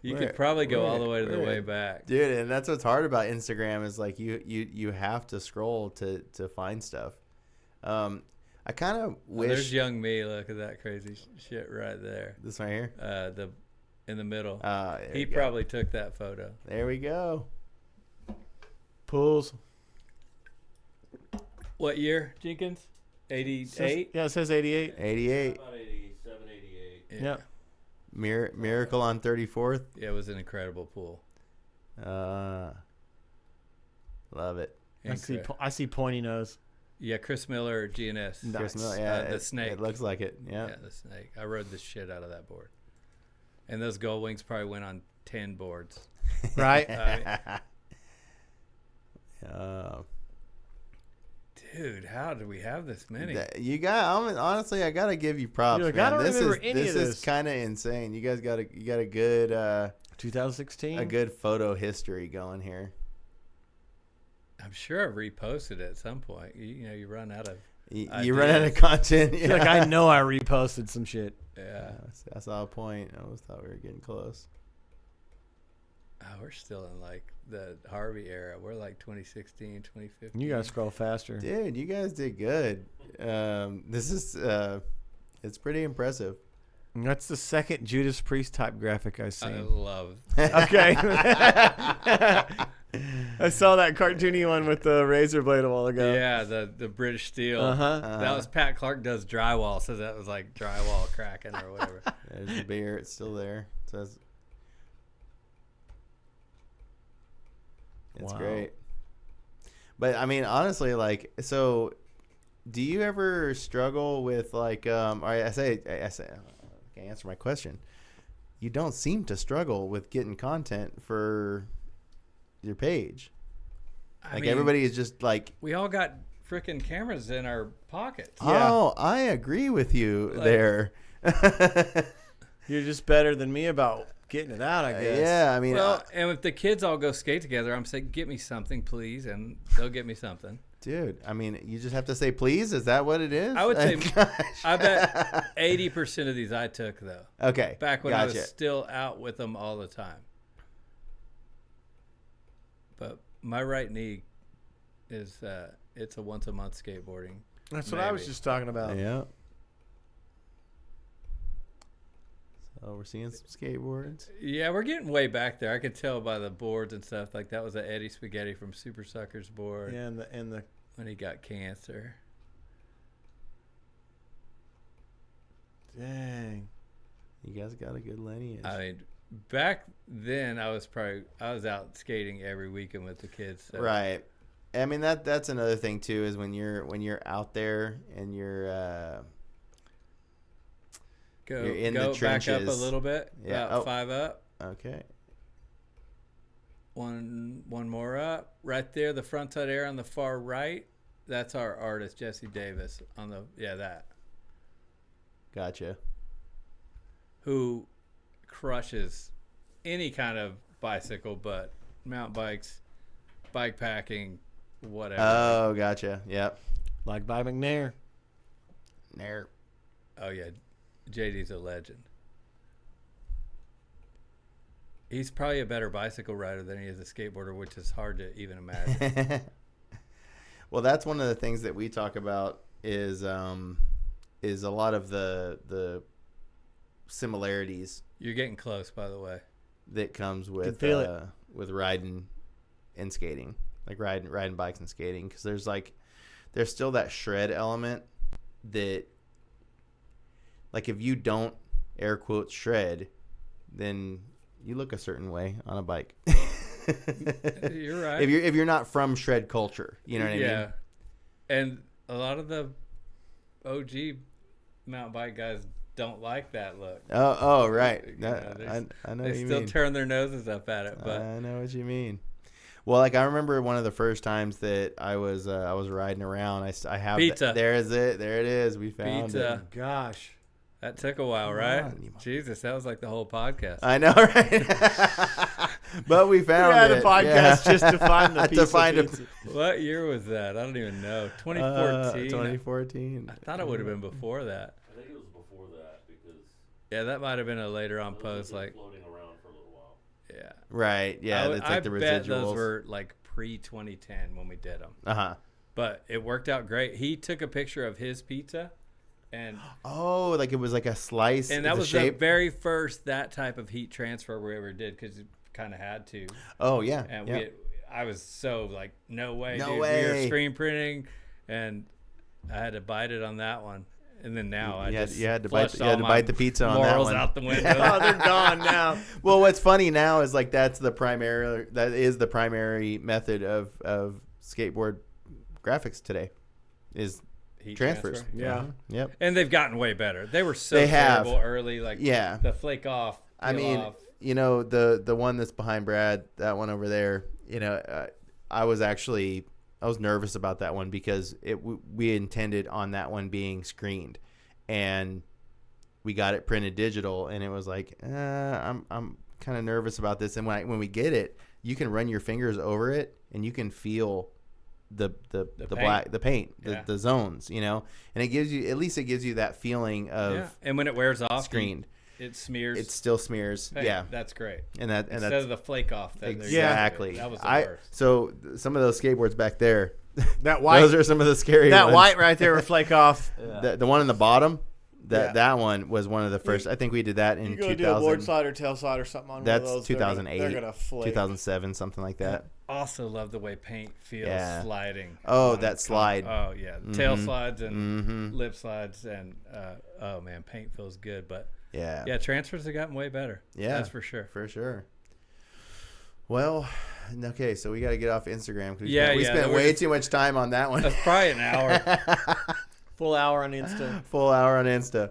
You We're- could probably go all we're- the way to the we're- way back. Dude, and that's what's hard about Instagram is like you have to scroll to find stuff. I kind of Oh, there's wish young me. Look at that crazy shit right there. this right here. In the middle. There He we go. probably took that photo. There we go. Pools. What year, Jenkins? 88? Yeah, it says 88. 88. About 87, 88. Yeah. Miracle on 34th. Yeah, it was an incredible pool. Love it. I see pointy nose. Yeah, Chris Miller, GNS. Nice. Chris Miller, yeah, the snake. It looks like it. Yeah. Yeah, the snake. I rode the shit out of that board. And those gold wings probably went on 10 boards. Right? Dude, how do we have this many? You got. Honestly, I gotta give you props, Dude, man. I don't remember any this of is this. kind of insane. You guys got a good 2016. a good photo history going here. I'm sure I've reposted it at some point. You run out of. You run out of content. I feel like I know I reposted some shit. Yeah. I saw a point. I always thought we were getting close. Oh, we're still in like the Harvey era. We're like 2016, 2015. You gotta scroll faster. Dude, you guys did good. This is it's pretty impressive. That's the second Judas Priest type graphic I've I seen. love. Okay. I saw that cartoony one with the razor blade a while ago. Yeah, the British Steel. Uh-huh. That was Pat Clark does drywall, so that was like drywall cracking or whatever. There's the beer. It's still there. It says it's Wow. great. But I mean, honestly, like, so do you ever struggle with like I say I can't answer my question. You don't seem to struggle with getting content for your page. I Like mean, everybody is just like, we all got freaking cameras in our pockets. Yeah. oh, I agree with you Like- there. You're just better than me about getting it out, I guess. Yeah, I mean, Well, and if the kids all go skate together, I'm saying, get me something, please, and they'll get me something. dude, I mean, you just have to say please. Is that what it is? I would say, Gosh. I bet 80% of these I took though. Okay, Back when I gotcha. was still out with them all the time. But my right knee is it's a once a month skateboarding. That's what I was Maybe. just talking about. Yeah. So we're seeing some skateboards. Yeah, we're getting way back there. I could tell by the boards and stuff. Like that was a Eddie Spaghetti from Super Suckers board Yeah, and the when he got cancer. dang. You guys got a good lineage. I mean, back then I was out skating every weekend with the kids. So. Right. I mean that's another thing too is when you're out there and you're Go You're in the back up a trenches. little bit. Yeah. About Oh. 5 up. okay. One more up. Right there, the front side air on the far right. That's our artist, Jesse Davis, on the that. Gotcha. Who crushes any kind of bicycle, but mountain bikes, bike packing, whatever. Oh, gotcha. Yep. Like by McNair. There. Oh yeah, JD's a legend. He's probably a better bicycle rider than he is a skateboarder, which is hard to even imagine. Well, that's one of the things that we talk about is a lot of the similarities. You're getting close, by the way. that comes with feel it. with riding and skating, like riding bikes and skating, because there's still that shred element that, like, if you don't air quotes shred, then you look a certain way on a bike. You're right. If you're not from shred culture, you know what I mean? Yeah. And a lot of the OG mountain bike guys don't like that look. Oh, right. You know, I know they what you still mean. turn their noses up at it, but I know what you mean. Well, like, I remember one of the first times that I was riding around. I have Pizza. There is it. There it is. We found Pizza. it. Gosh. that took a while, Come right? on, Niemann. Jesus, that was like the whole podcast. I know, right? But we found We had it. a podcast just to find the piece to find of a pizza. What year was that? I don't even know. 2014. 2014. I thought it would have been before that. I think it was before that because Yeah, that might have been a later on those post. have been Like, floating around for a little while. yeah. Right. Yeah, that's like the residuals. I bet those were like pre-2010 when we did them. Uh-huh. But it worked out great. He took a picture of his pizza, and Oh, like it was like a slice. that was shape. the very first that type of heat transfer we ever did because it kind of had to. Oh, yeah. And yeah. I was so like, no way, No dude. We way. were screen printing, and I had to bite it on that one. And then now I just you had to flushed bite all my the pizza on that morals one. out the window. Oh, they're gone now. Well, what's funny now is like that is the primary method of skateboard graphics today is Heat transfers. transfer. Yeah. Mhm. Yep. And they've gotten way better. They were so They have. terrible early, like Yeah. the flake off. I peel mean, off. you know, the one that's behind Brad, that one over there, you know, I was nervous about that one because we intended on that one being screened, and we got it printed digital, and it was like, I'm kind of nervous about this. And when we get it, you can run your fingers over it, and you can feel the paint, Yeah. the zones, you know, and it gives you that feeling of Yeah. And when it wears off, screened. it smears. It still smears. Hey, Yeah. that's great. And Instead that's of the flake off. That they're exactly. using. That was the worst. So some of those skateboards back there, That white, those are some of the scary that ones. white right there would flake off. The one in the bottom, Yeah. that one was one of the first. I think we did that in You go do a 2000. board slide or tail slide or something on That's one of those. 2008, They're gonna flake. 2007, something like that. Also love the way paint feels Yeah. sliding. Oh, on that a slide. Oh yeah, tail Mhm. slides and Mhm. lip slides and oh man, paint feels good. But Yeah. yeah, transfers have gotten way better. Yeah. That's for sure. For sure. Well, okay, so we got to get off Instagram because Yeah, we yeah, spent we're way just- too much time on that one. That's probably an hour. Full hour on Insta. Full hour on Insta.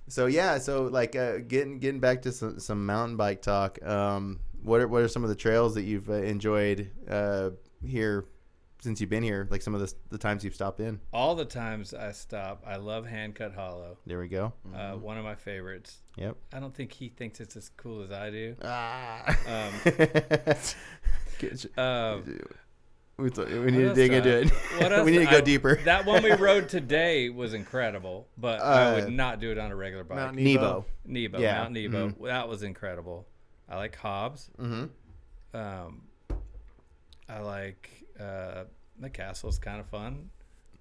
So yeah, so like getting back to some mountain bike talk. What are some of the trails that you've enjoyed here since you've been here? Like some of the times you've stopped in. All the times I stop, I love Hand Cut Hollow. There we go. One of my favorites. Yep. I don't think he thinks it's as cool as I do. We need What to else dig do into I- it. what else We need to do go I- deeper. That one we rode today was incredible, but I would not do it on a regular bike. Mount Nebo. Nebo, Yeah. Mount Nebo. That was incredible. I like Hobbs. Mm-hmm. I like the castle's kind of fun.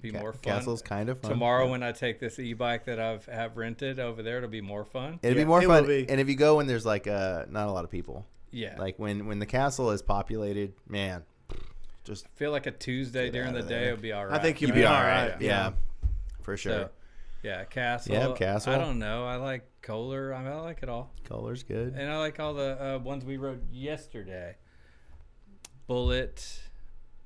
Be more fun. Castle's kind of fun. Tomorrow when I take this e-bike that have rented over there, it'll be more fun. It'll Yeah, be more it fun. will be. And if you go when there's like not a lot of people, Yeah. like when the castle is populated, man, just I feel like a Tuesday Get during out the of day there. will be all right. I think you'd you'd be be all all right. right. Yeah, for sure. So, yeah, Castle. Yeah, Castle. I don't know. I like Kohler. I like it all. Color's good. And I like all the ones we rode yesterday. Bullet.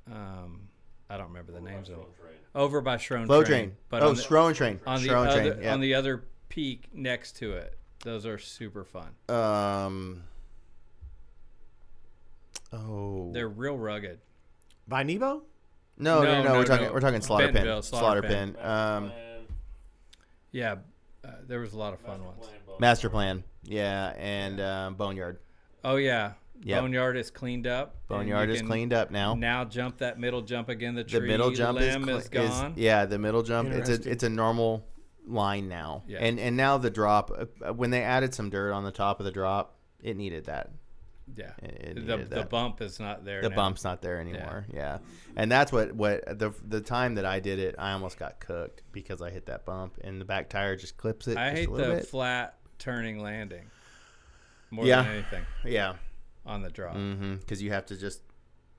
I don't remember the names of them. Over by Schroen Flow Train. Train. But Oh, on the, Schroen Train. on the Schroen other Train. Yeah. on the other peak next to it. Those are super fun. Oh. They're real rugged. By Nebo? No. No, We're talking. no. We're talking Slaughter Pin. Bentonville, Slaughter Slaughter Pin. Plan, Yeah, there was a lot of fun ones. plan, both. Master Plan. Yeah, and Boneyard. Oh yeah, Yep. Boneyard is cleaned up. and Boneyard you is can cleaned up now. Now jump that middle jump again. The The tree middle jump limb is gone. yeah, the middle jump. Interesting. It's a normal line now. Yeah. And now the drop. When they added some dirt on the top of the drop, it needed that. Yeah, It the needed that. bump is not there. The now. bump's not there anymore. Yeah. And that's what the time that I did it, I almost got cooked because I hit that bump and the back tire just clips it. I just hate a little the bit. flat turning landing. more Yeah. than anything Yeah. on the drop. Mm-hmm. Because you have to just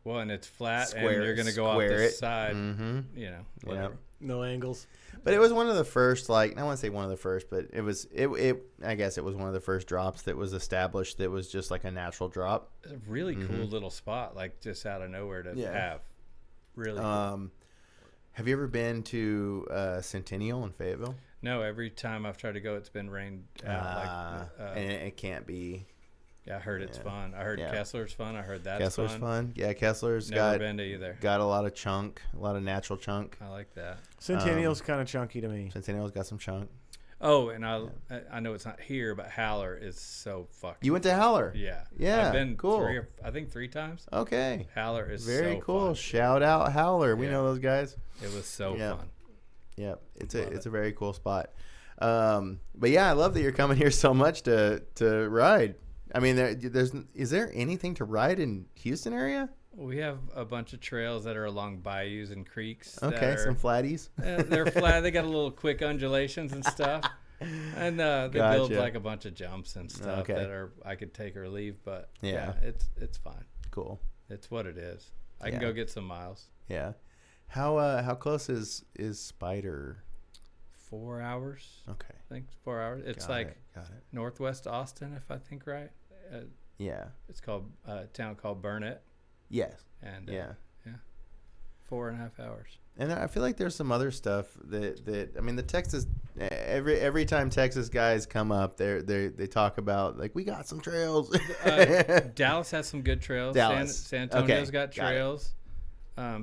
Well, and it's flat, and Square- you're going to go off square the it. side, mm-hmm. you know, Yeah. whatever. No angles. But it was one of the first, like, I want to say one of the first, but I guess it was one of the first drops that was established that was just like a natural drop. It's a really cool little spot, like just out of nowhere to Yeah. have. Really cool. Have you ever been to Centennial in Fayetteville? No, every time I've tried to go, it's been rained out. And it can't be. Yeah, I heard it's fun. I heard Yeah. Kessler's fun. I heard that's Kessler's fun. Yeah, Kessler's Never been to either. got a lot of chunk, a lot of natural chunk. I like that. Centennial's kind of chunky to me. Centennial's got some chunk. Oh, and I know it's not here, but Howler is so fucking. You went to Howler? Yeah. Yeah, I've been cool. three times. Okay. Howler is Very so cool. fun. Shout out Howler. We Yeah. know those guys. It was so Yeah. fun. Yeah, it's Love a very cool spot. But yeah, I love that you're coming here so much to ride. I mean, is there anything to ride in Houston area? We have a bunch of trails that are along bayous and creeks. Okay, that are, some flatties. they're flat. They got a little quick undulations and stuff. And they build Gotcha. like a bunch of jumps and stuff Okay. that are I could take or leave, but Yeah. it's fine. Cool. It's what it is. I can Yeah. go get some miles. Yeah. How close is Spider? 4 hours. Okay. I think 4 hours. It's Got like it. Got it. northwest Austin, if I think right. Yeah. It's called a town called Burnett, Yes. and Yeah. 4.5 hours. And I feel like there's some other stuff that I mean, the Texas every time Texas guys come up, they talk about like we got some trails. Dallas has some good trails. Dallas. San Antonio's Okay, got got it. trails.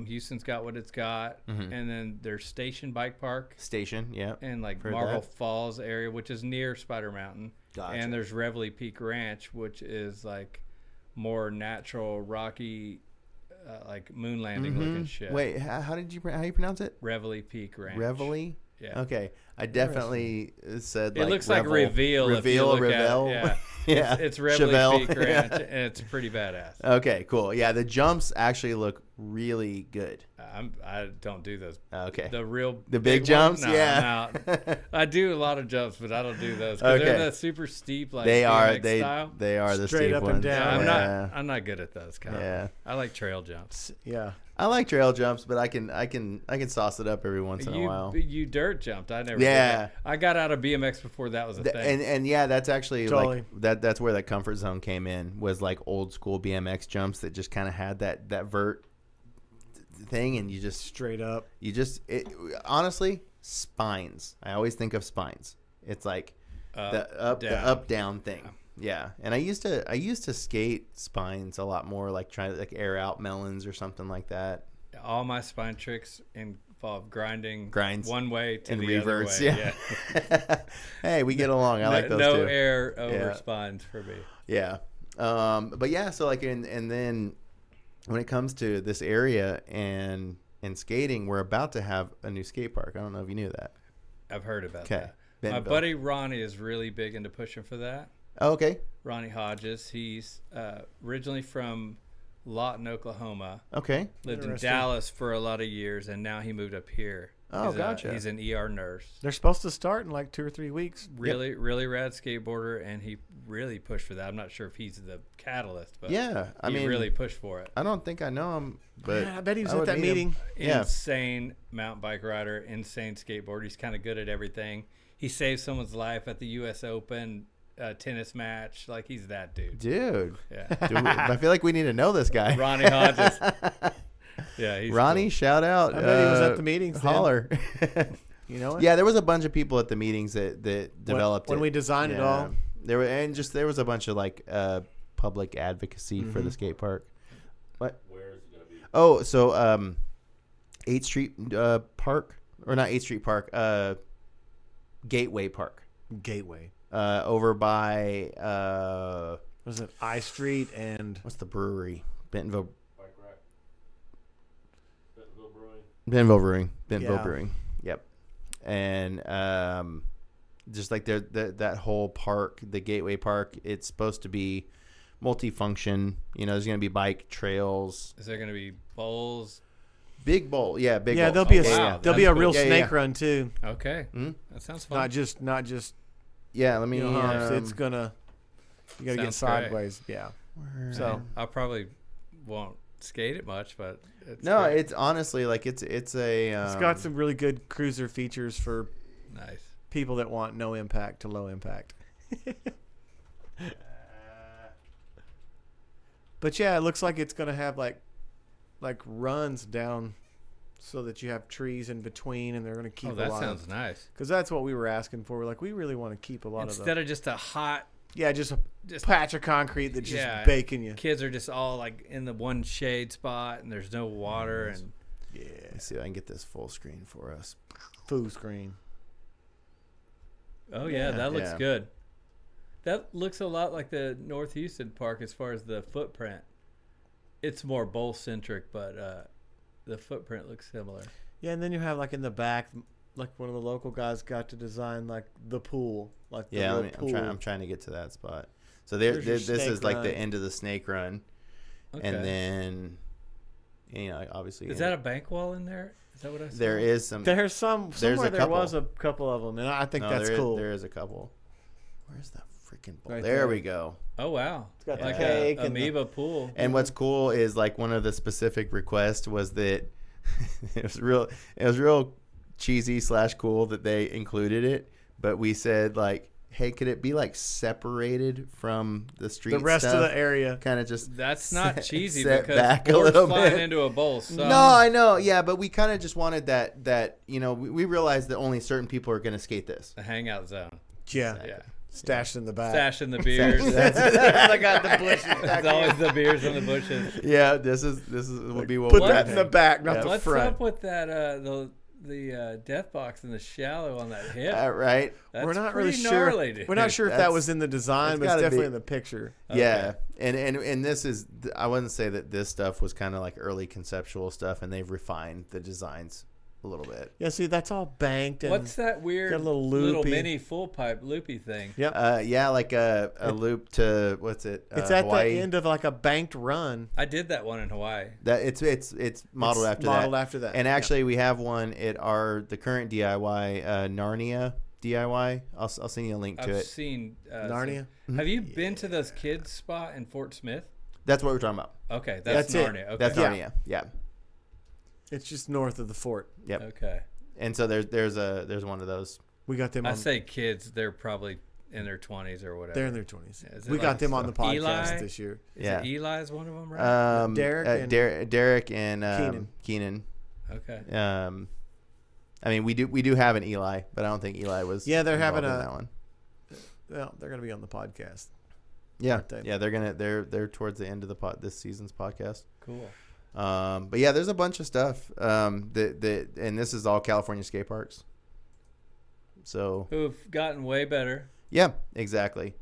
Houston's got what it's got, Mhm. and then there's Station Bike Park Station. Yeah. and like Heard Marble that. Falls area, which is near Spider Mountain. Gotcha. And there's Reveille Peak Ranch, which is like more natural, rocky, like moon landing looking shit. Wait, how you pronounce it? Reveille Peak Ranch. Reveille. Yeah. Okay, I definitely said It like looks like Revel- Reveal. if you Reveal, look Revel. At it. Yeah. Yeah. It's Reveille Chevelle. Peak Ranch, and it's pretty badass. Okay, cool. Yeah, the jumps actually look really good. I don't do those. Okay. The big ones? jumps? No, Yeah. I'm out. I do a lot of jumps, but I don't do those. 'Cause Okay. They're the super steep, like They are BMX style. they are the Straight steep up and ones. down. Yeah, I'm not good at those kind. Yeah. I like trail jumps. Yeah. I like trail jumps, but I can sauce it up every once in a while. You dirt jumped. I never. Yeah. Did that. I got out of BMX before that was a thing. And yeah, that's actually Totally. like that's where that comfort zone came in, was like old school BMX jumps that just kind of had that vert thing, and Straight up. honestly, spines. I always think of spines. It's like the up down thing. Yeah. And I used to skate spines a lot more, like trying to like air out melons or something like that. All my spine tricks involve grinds one way to And the reverse. other way. Yeah. Hey, we get along. I like those no too. air over Yeah. spines for me. Yeah. But yeah, so like and then when it comes to this area and skating, we're about to have a new skate park. I don't know if you knew that. I've heard about Okay. that. My Bentonville. buddy Ronnie is really big into pushing for that. Oh, okay. Ronnie Hodges. He's originally from Lawton, Oklahoma. Okay. Lived in Interesting. Dallas for a lot of years, and now he moved up here. Oh, he's gotcha. He's an ER nurse. They're supposed to start in like 2 or 3 weeks. Really rad skateboarder, and he really pushed for that. I'm not sure if he's the catalyst, but Yeah. I he mean, really pushed for it. I don't think I know him, but Yeah, I bet he was I at would that meet him. meeting. Yeah. Insane mountain bike rider, insane skateboarder. He's kind of good at everything. He saved someone's life at the U.S. Open tennis match. Like, he's that dude. Dude. Yeah. I feel like we need to know this guy. Ronnie Hodges. Yeah, he's Ronnie, cool. shout out. I bet he was at the meetings then. Holler. You know what? Yeah, there was a bunch of people at the meetings that developed when it. we designed it all. There was a bunch of like public advocacy for the skate park. What? Where is it going to be? Oh, so 8th Street Park, or not 8th Street Park, Gateway Park. Gateway. Over by Was it I Street and what's the brewery? Bentonville Bike rack. Bentonville Brewing. Bentonville Yeah. Brewing. Yep. And just like that whole park, the Gateway Park, it's supposed to be multifunction. You know, there's going to be bike trails, Is there going to be bowls? big bowl. Yeah, big. yeah, bowl. there'll be wow, there'll be a that's real cool. Yeah, snake yeah. run too. Okay. Mhm. That sounds fun. Not just Yeah, let me. it's gonna You got to get Sounds great. sideways. Yeah. So I probably won't skate it much, but it's No, great. it's honestly like it's a. it's got some really good cruiser features for Nice. people that want no impact to low impact. But yeah, it looks like it's gonna have like runs down, so that you have trees in between, and they're gonna keep Oh, a that lot sounds nice. because that's what we were asking for. We're like, we really want to keep a lot of Instead of just a hot, just a patch of concrete that's just Yeah. baking you. kids are just all like in the one shade spot, and there's no water, and Yeah, Let's see if I can get this full screen for us. full screen. oh yeah, that looks Yeah. good. That looks a lot like the North Houston Park as far as the footprint. It's more bowl centric, but the footprint looks similar. Yeah, and then you have like in the back, like one of the local guys got to design like the pool, like the Yeah, little pool. I'm trying to get to that spot. So There's your this is snake like run. the end of the snake run, Okay. and then obviously Is that a bank wall in there? Is that what I saw? there is some. There's somewhere a there couple. was a couple of them, and I think No, that's there is- cool. There is a couple. Where's that freaking bowl? Right there there. we go. Oh wow! It's got the like cake a and the- amoeba pool. And what's cool is like one of the specific requests was that it was real cheesy / cool that they included it, but we said like, hey, could it be like separated from the street? The rest of the area. kind of just That's not set- cheesy set because back a boards little flying bit. into a bowl. So No, I know, yeah, but we kind of just wanted that we realized that only certain people are going to skate this. a hangout zone. Yeah, Yeah. stashed in the back. Stash in the beers. I got the bushes. It's always the beers in the bushes. Yeah, this is will be what Put we're that in the back, not Yeah. the What's front. up with that? The death box in the shallow on that hip. right. That's We're not really pretty sure. gnarly, dude. We're not sure if that That's- was in the design, it's but it's gotta definitely be. in the picture. Yeah, and this is I wouldn't say that this stuff was kind of like early conceptual stuff, and they've refined the designs a little bit. Yeah, see, that's all banked. And What's that weird got a little little loopy. mini full pipe loopy thing? Yep. Yeah, like a loop to what's it? It's at Hawaii. the end of like a banked run. I did that one in Hawaii. That it's modeled It's after modeled that. after that. And yeah. actually, we have one at the current DIY Narnia DIY. I'll send you a link to I've it. seen Narnia. Have you been to those kids spot in Fort Smith? That's what we're talking about. Okay, that's That's it. Narnia. Okay. That's Yeah. Narnia. Yeah. It's just north of the fort. Yep. Okay. And so there's one of those. We got them I on. say kids, they're probably in their 20s or whatever. They're in their 20s. Yeah, is it We got like them on the podcast Eli? this year. Is Yeah. it Eli's one of them, right? Derek and and Keenan. Keenan. Okay. I mean, we do have an Eli, but I don't think Eli was. Yeah, they're having involved in a- that one. Well, they're going to be on the podcast. Yeah, aren't they? yeah, they're towards the end of this season's podcast. Cool. But yeah, there's a bunch of stuff. And this is all California skate parks. So Who've gotten way better. yeah, exactly.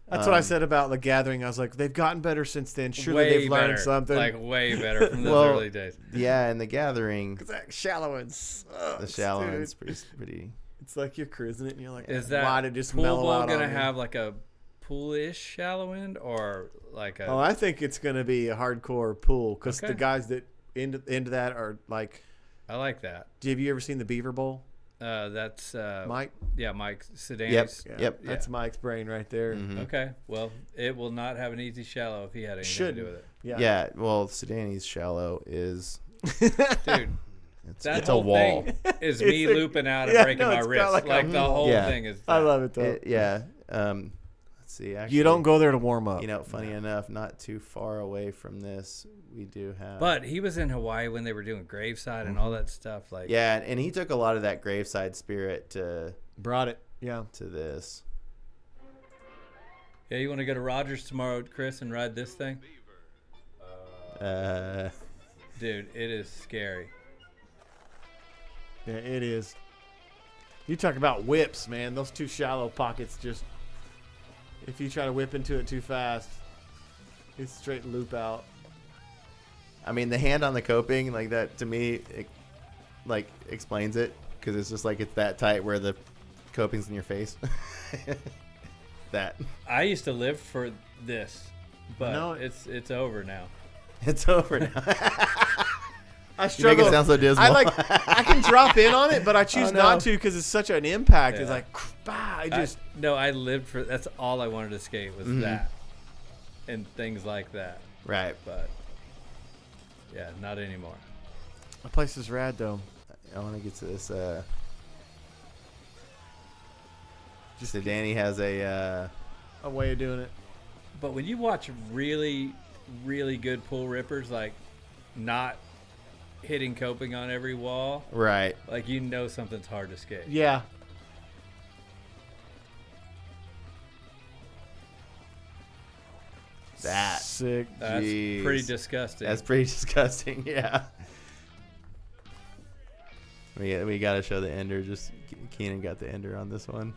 That's what I said about the gathering. I was like, they've gotten better since then. Surely way they've learned better. something. Like way better from those Well, early days. Yeah, and the gathering, Because that shallow end sucks, the shallow dude. end's pretty. It's like you're cruising it and you're like, Is why that did it just pool mellow bowl out gonna on me? have like a pool-ish shallow end or like a? Oh, I think it's going to be a hardcore pool because Okay. the guys that into that are like, I like that. have you ever seen the Beaver Bowl, That's Mike? Yeah, Mike Sedanis. Yep. Yeah, Yep. That's Mike's brain right there. Mhm. Okay. Well, it will not have an easy shallow if he had anything to Shouldn't. do with it. Yeah. Well, Sedani's shallow is Dude, it's that a whole wall. thing is It's me a- looping out and yeah, breaking no, my it's got wrist. like Like, a- the whole Yeah. thing is. I that. love it though. Yeah. Let's see. Actually, You don't go there to warm up. You know, funny enough, not too far away from this, we do have. But he was in Hawaii when they were doing Graveside and all that stuff. Like, yeah, and he took a lot of that graveside spirit to Brought it. Yeah. this. yeah, you want to go to Rogers tomorrow, Chris, and ride this thing? Dude, it is scary. Yeah, it is. You talk about whips, man. Those two shallow pockets just, if you try to whip into it too fast, it's straight loop out. I mean, the hand on the coping, like that, to me, it, like, explains it. Because it's just like it's that tight where the coping's in your face. That. I used to live for this, but No. it's over now. It's over now. I You struggle. make it sound so dismal. I can drop in on it, but I choose Oh, no. not to because it's such an impact. It's Yeah. like, bah, I just. No, I lived for. That's all I wanted to skate was Mhm. that, and things like that. Right. But yeah, not anymore. The place is rad though. I want to get to this. So Danny has a. A way of doing it. But when you watch really, really good pull rippers, like not hitting coping on every wall, Right. like you know something's hard to skate. Yeah. That. Sick. That's Jeez. pretty disgusting. That's pretty disgusting. Yeah. We got to show the ender. Just Keenan got the ender on this one.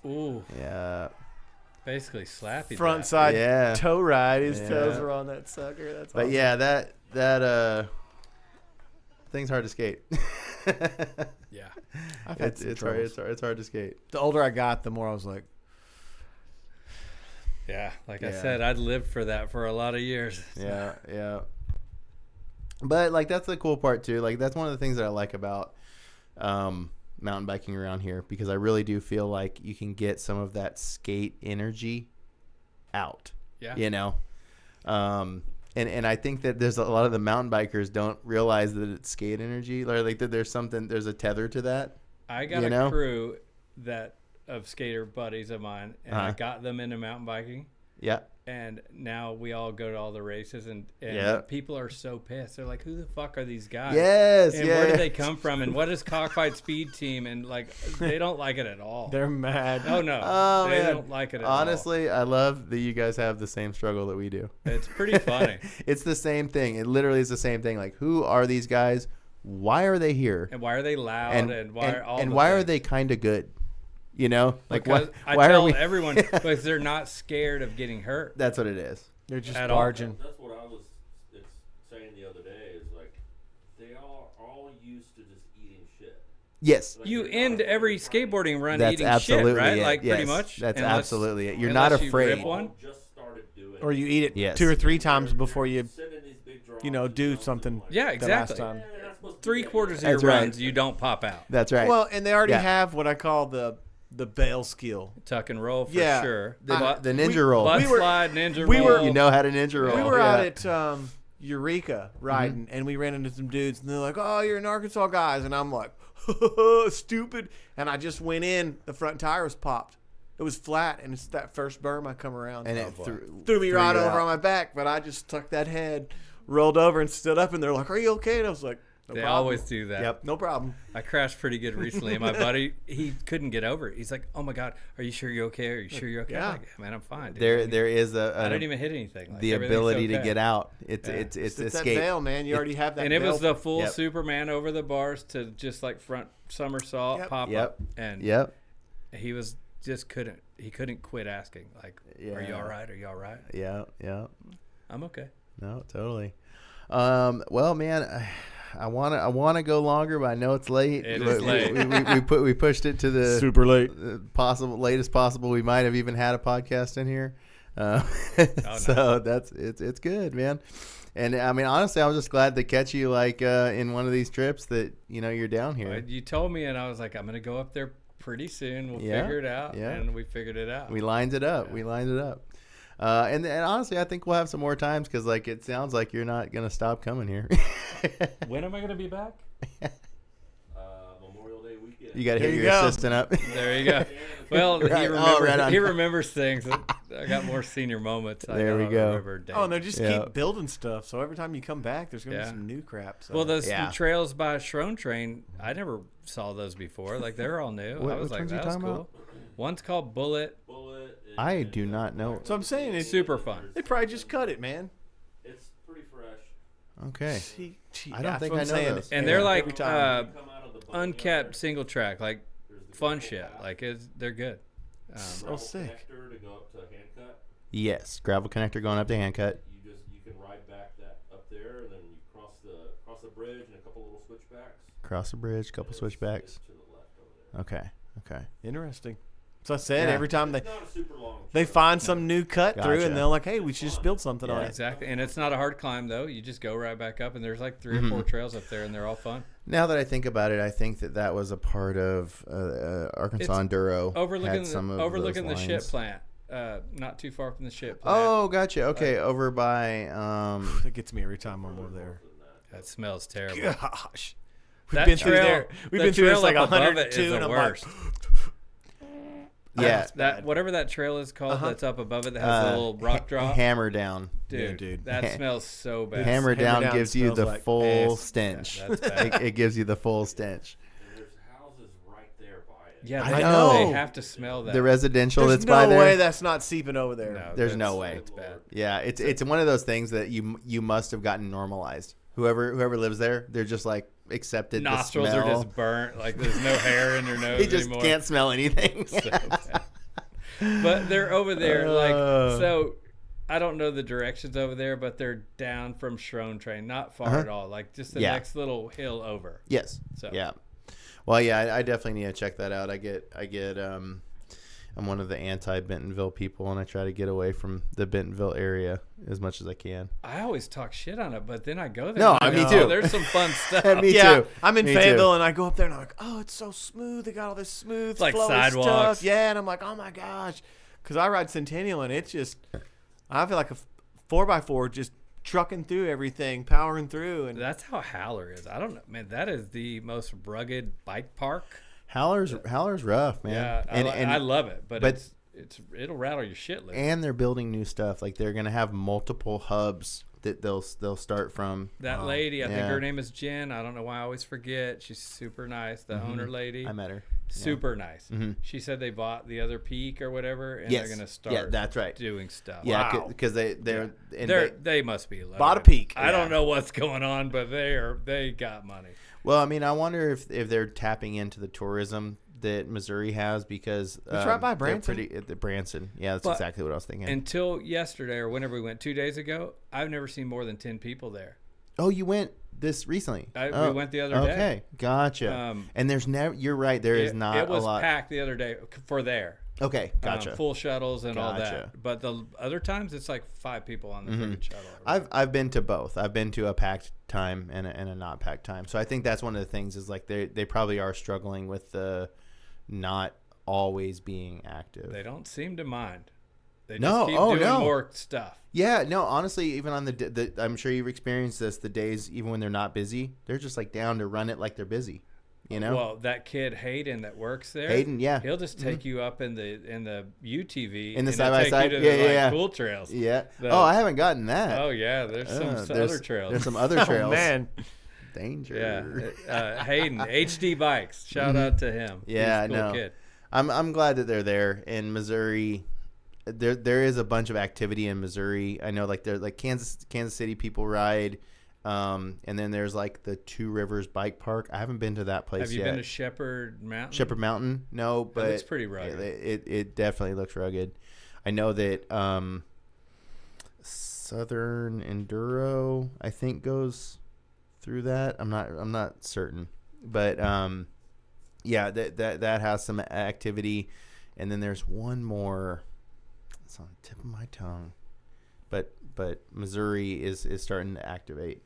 Ooh, Yeah. basically slappy. Front drop. side Yeah. toe ride. His Yeah. toes were on that sucker. That's But awesome. yeah, that thing's hard to skate. Yeah. I've had it's some it's hard. troubles. It's hard to skate. The older I got, the more I was like, Yeah, like I Yeah. said, I'd lived for that for a lot of years. Yeah, yeah. But like that's the cool part too. Like that's one of the things that I like about mountain biking around here, because I really do feel like you can get some of that skate energy out. Yeah. You know, and I think that there's a lot of the mountain bikers don't realize that it's skate energy, or like that there's a tether to that. I got You a know? crew of skater buddies of mine, and I Uh-huh. got them into mountain biking. Yeah. And now we all go to all the races, and Yeah. people are so pissed. They're like, "Who the fuck are these guys? Yes. And yeah. where did they come from? And what is Cockfight Speed Team?" And like, they don't like it at all. they're mad. Oh no, Oh, they man. don't like it at all. Honestly, I love that you guys have the same struggle that we do. It's pretty funny. It's the same thing. It literally is the same thing. Like, who are these guys? Why are they here? And why are they loud? And, why are all? and the why are things? they kind of good? You know, like Because why I are tell we? everyone because they're not scared of getting hurt. That's what it is. They're just At all. barging. That's what I was saying the other day. Is like they are all used to just eating shit. Yes, Like, You they're not end afraid every to try it. skateboarding run that's eating absolutely shit, right? it. Like Yes, pretty much. That's Unless- absolutely it. You're unless not you afraid. rip one. All just started doing Or you eat it Yes. 2 or 3 times before you, sending these big drops you know, and do jumps and something. like, Yeah, the last exactly. time. "Yeah, you're not supposed to do that." 3/4 of your That's right. runs, you don't pop out. That's right. Well, and they already Yeah. have what I call the bail skill. Tuck and roll for Yeah. sure. the ninja roll. Butt we were- slide, ninja we roll. were- You know how to ninja roll. We were yeah. out at Eureka riding, and we ran into some dudes, and they're like, "Oh, you're Gnarkansas guys," and I'm like, "Stupid!" And I just went in. The front tire was popped. It was flat, and it's that first berm I come around. and it threw me right you over out. on my back, but I just tucked that head, rolled over, and stood up, and they're like, "Are you okay?" And I was like, "No They problem. always do that. Yep. No problem." I crashed pretty good recently, and my buddy, he couldn't get over it. He's like, "Oh my god, are you sure you're okay? Are you sure you're okay?" Yeah. I'm like, "Man, I'm fine." Dude. There is I didn't even hit anything. Like, the everything's ability to okay. get out. It's Yeah. it's It's that escape. bail, man. You already have that. And it was bail. the full Yep. Superman over the bars to just like front somersault, Yep. pop Yep. up, and Yep. he was just couldn't quit asking like, "Are you Yeah. all right? Are you all right?" Yeah. Yeah. I'm okay. No, totally. Well, man, I wanna go longer, but I know it's late. It is late. We pushed it to the super late. latest possible. We might have even had a podcast in here. So it's good, man. And I mean, honestly, I was just glad to catch you like in one of these trips that you're down here. You told me, and I was like, "I'm gonna go up there pretty soon. We'll Yeah. figure it out." Yeah. And we figured it out. We lined it up. Yeah. We lined it up. And honestly, I think we'll have some more times because like it sounds like you're not gonna stop coming here. When am I gonna be back? Memorial Day weekend. You got to There hit you your go. assistant up. There you go. Well, Right. he Oh, remembers. right on. He remembers things. I got more senior moments. There we don't go. remember dates. Oh, and they just Yeah. keep building stuff. So every time you come back, there's gonna Yeah. be some new crap. So. Well, those Yeah. trails by Shrone Train, I never saw those before. Like they're all new. What- I was which like, ones you that was talking cool. about? One's called Bullet. Bullet. I do not know. So I'm saying it's Super fun. They probably just cut it, man. It's pretty fresh. Okay. I don't think I know those. And they're like every time. Come out of the bundle unkept yard, single track, like there's the fun gravel shit. path, Like they're good. So gravel sick. connector to go up to Handcut. Yes, gravel connector going up to Handcut. You can ride back that up there, and then you cross the bridge and a couple little switchbacks. Cross the bridge, couple It's switchbacks. to the left over there. Okay. Interesting. So I said, Yeah. every time It's not a super long they trail. find some new cut through, Gotcha. and they're like, hey, we should just build something on Yeah. it. Exactly, and it's not a hard climb though. You just go right back up, and there's like 3 Mm-hmm. or 4 trails up there, and they're all fun. Now that I think about it, I think that was a part of Arkansas It's Enduro. Overlooking had some of overlooking those the ship lines. plant, not too far from the ship plant. Oh, gotcha. Okay, over by That gets me every time I'm over there. That smells terrible. Gosh. We've That been through trail- there. We've the been through this trail like up above it 102, is the and I'm worst. yeah, That whatever that trail is called that's up above it that has uh, the little rock drop. Hammer Down. Dude, Yeah, dude. that smells so bad. Hammer Down Down gives you smells the like full ass. stench. Yeah, that's bad. it gives you the full stench. And there's houses right there by it. Yeah, I they, know. they have to smell that. The residential There's that's no by there. way that's not seeping over there. No, There's no that's- way. It's bad. Yeah, it's one of those things that you must have gotten normalized. Whoever lives there, they're just like accepted. Nostrils the are smell. just burnt. Like there's no hair in your nose They just anymore. can't smell anything. So bad. But they're over there, like so. I don't know the directions over there, but they're down from Shrone Train, not far at all. Like just the Yeah. next little hill over. Yes. So Yeah. Well, yeah, I definitely need to check that out. I'm one of the anti-Bentonville people, and I try to get away from the Bentonville area as much as I can. I always talk shit on it, but then I go there. No, and me I'm too. Oh, there's some fun stuff. Me yeah, too. I'm in Me Fayetteville, too. and I go up there, and I'm like, oh, it's so smooth. They got all this smooth, like flowy sidewalks. stuff. Yeah, and I'm like, oh my gosh, because I ride Centennial, and it's just, I feel like a 4x4 just trucking through everything, powering through, and That's how Howler is. I don't know, man. That is the most rugged bike park. Howler's rough, man. Yeah, I love it, but it'll rattle your shit loose. And they're building new stuff. Like they're gonna have multiple hubs that they'll start from. That lady, I think Yeah. her name is Jen. I don't know why I always forget. She's super nice. The owner lady, I met her. super nice. She said they bought the other peak or whatever, and Yes. they're gonna start. Yeah, that's right. Doing stuff. Yeah, Wow. because and They must be loaded. Bought a peak. I don't know what's going on, but they got money. well, I mean, I wonder if they're tapping into the tourism that Missouri has because It's right by they're Branson. the Branson. Yeah, that's But exactly what I was thinking. Until yesterday or whenever we went 2 days ago, I've never seen more than 10 people there. Oh, you went this recently? We went the other day. Okay, gotcha. And there's never. You're right. There is not It was a lot. packed the other day for there. Okay, gotcha. Full shuttles and all Gotcha. that. But the other times, it's like 5 people on the freaking shuttle. I've been to both. I've been to a packed time and a not packed time. So I think that's one of the things is like they probably are struggling with the not always being active. They don't seem to mind. They just No, keep oh, doing no. more stuff. Yeah, no, honestly, even on the I'm sure you've experienced this, the days even when they're not busy, they're just like down to run it like they're busy. You know? Well, that kid Hayden that works there, Hayden, yeah. he'll just take you up in the UTV In the and he'll take side-by-side? you to Yeah, the, yeah, yeah. cool trails. Yeah. The- Oh, I haven't gotten that. Oh yeah, there's some other trails. There's some other trails. Oh man, Danger. Yeah, Hayden HD Bikes. Shout out to him. Yeah, He's a cool no. kid. I'm glad that they're there in Missouri. There is a bunch of activity in Missouri. I know, like there's like Kansas City people ride, and then there's like the Two Rivers Bike Park. I haven't been to that place Have you yet. been to Shepherd Mountain? Shepherd Mountain? No, but looks pretty rugged. It definitely looks rugged. I know that Southern Enduro I think goes through that. I'm not certain, but yeah, that has some activity, and then there's one more. It's on the tip of my tongue, but Missouri is starting to activate.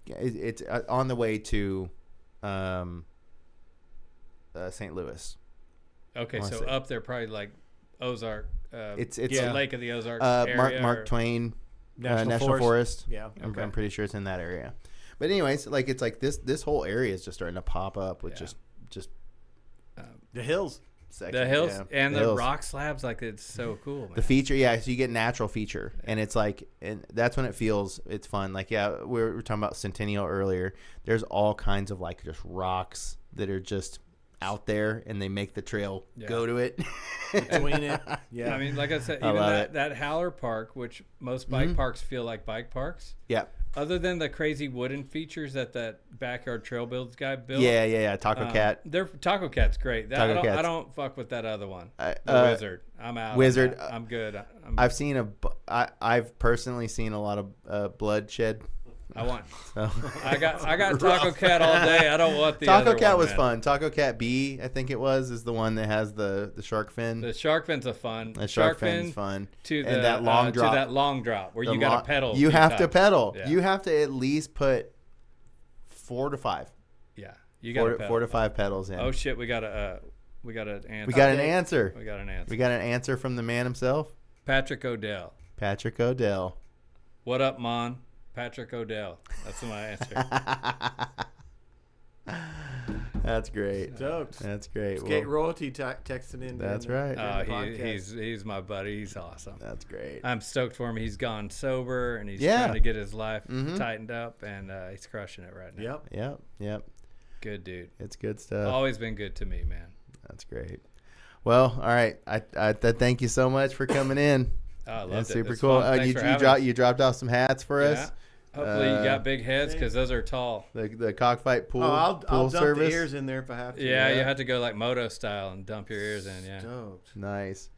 It's on the way to St. Louis. Okay, I wanna so say. up there, probably like Ozark. It's the Lake of the Ozarks area. Mark or- Twain National Forest. Yeah. Okay. I'm pretty sure it's in that area. But anyways, like it's like this whole area is just starting to pop up with Yeah. just The hills. sections. The hills yeah. and the hills. rock slabs, like it's so cool. Man. The feature, yeah. So you get natural feature, and it's like, and that's when it's fun. Like, yeah, we were talking about Centennial earlier. There's all kinds of like just rocks that are just out there, and they make the trail go to it. Between it. Yeah. I mean, like I said, I even love it. that Howler Park, which most bike parks feel like bike parks. Yeah, Other than the crazy wooden features that backyard trail builds guy built. yeah. Taco Cat. Their Taco Cat's great. I Cat's- don't fuck with that other one. I- The Wizard. I'm out. on Wizard, that. I'm good. I've seen I've personally seen a lot of bloodshed I want. So. I got Taco Cat all day. I don't want the Taco other Cat one, was man. fun. Taco Cat B, I think it was, is the one that has the shark fin. The shark fin's a fun. The shark fin's fun. To the, and that long drop. To that long drop where The you got to pedal. You a few have to times. pedal. Yeah. You have to at least put 4 to 5. Yeah, you got 4 to 5 pedals in. Oh shit, we got an answer. We got an answer. We got an answer. We got an answer from the man himself, Patrick Odell. Patrick Odell. What up, Mon? Patrick Odell. That's my answer. That's great. Stoked. That's great. Skate royalty texting in. That's right. He's my buddy. He's awesome. That's great. I'm stoked for him. He's gone sober and he's Yeah. trying to get his life Mhm. tightened up, and he's crushing it right now. Yep. Good dude. It's good stuff. Always been good to me, man. That's great. Well, all right. I thank you so much for coming in. Oh, I loved That's it. super It's cool. fun. Thanks for having us. You dropped off some hats for us. Hopefully you got big heads because those are tall. The Cockfight pool. I'll pool dump service. the ears in there if I have to. Yeah, you have to go like moto style and dump your ears in. Yeah. Stoked. Nice.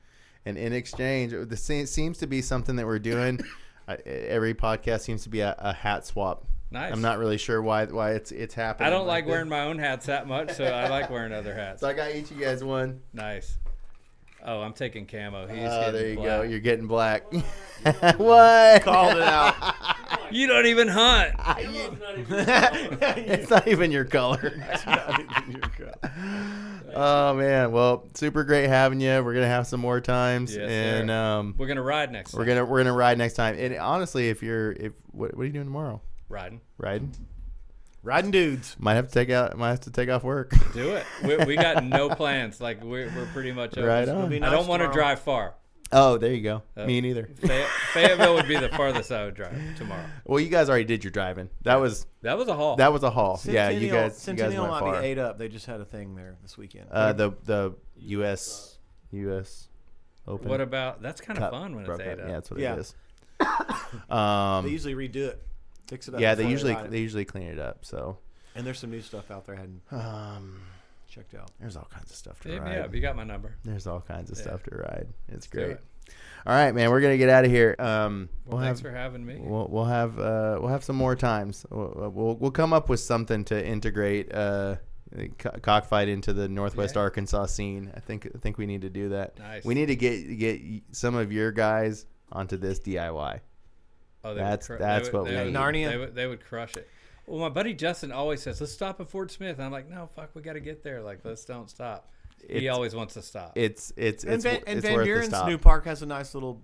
And in exchange, seems to be something that we're doing. Every podcast seems to be a hat swap. Nice. I'm not really sure why it's happening. I don't like wearing my own hats that much, so I like wearing other hats. So I got each of you guys one. Nice. Oh, I'm taking camo. He's There you black. go. You're getting black. What? Called it out. You don't even hunt. It's not even your color. Oh man, well, super great having you. We're gonna have some more times, Yes, and We're gonna ride next time. we're gonna ride next time. And honestly, what are you doing tomorrow? Riding. Riding dudes. Might have to take off work. Do it. We got no plans. Like we're pretty much over. Right It'll on. be I nice don't want to tomorrow. drive far. Oh, there you go. Me neither. Fayetteville would be the farthest I would drive tomorrow. Well, you guys already did your driving. That was a haul. a haul. Yeah, you guys Centennial went might far. be 8 up. They just had a thing there this weekend. The U.S. Open. What about? That's kind of Cup fun when it's broke 8 up. up. Yeah, that's what Yeah. it is. They usually redo it, fix it up. Yeah, before they ride it. usually clean it up. So And there's some new stuff out there I hadn't checked out. there's all kinds of stuff to Hit me ride. up. You got my number. There's all kinds of stuff to ride. It's do great. it. All right, man, we're gonna get out of here. Well, thanks for having me. We'll have some more times. We'll come up with something to integrate Cockfight into the Northwest Arkansas scene. I think we need to do that. Nice. We need to get some of your guys onto this DIY. Oh, That's what we need. Narnia. They would crush it. Well, my buddy Justin always says, "Let's stop at Fort Smith." And I'm like, "No, fuck, we got to get there. Like, let's don't stop." He always wants to stop. It's And Van worth the Buren's stop. new park has a nice little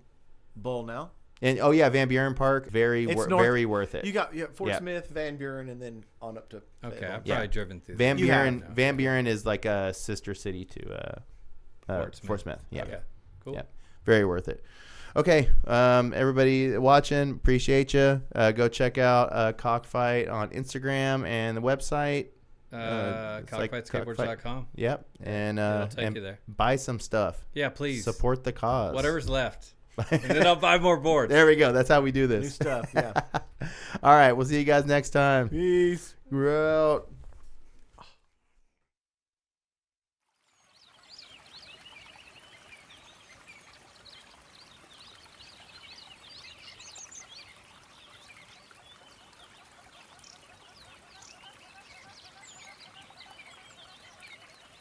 bowl now. And Van Buren Park, very worth it. You got Fort Yeah. Smith, Van Buren, and then on up to Okay, Fayetteville. I've probably driven through. Van You Buren. have. Van Buren is like a sister city to Fort Fort Smith. Yeah. Okay, cool. Yeah. Very worth it. Okay, everybody watching, appreciate you. Go check out Cockfight on Instagram and the website. It's like Cockfightskateboards.com. Yep, and It'll take you there. buy some stuff. Yeah, please. Support the cause. Whatever's left. And then I'll buy more boards. There we go. That's how we do New this. stuff. Yeah. All right, we'll see you guys next time. Peace. We're out.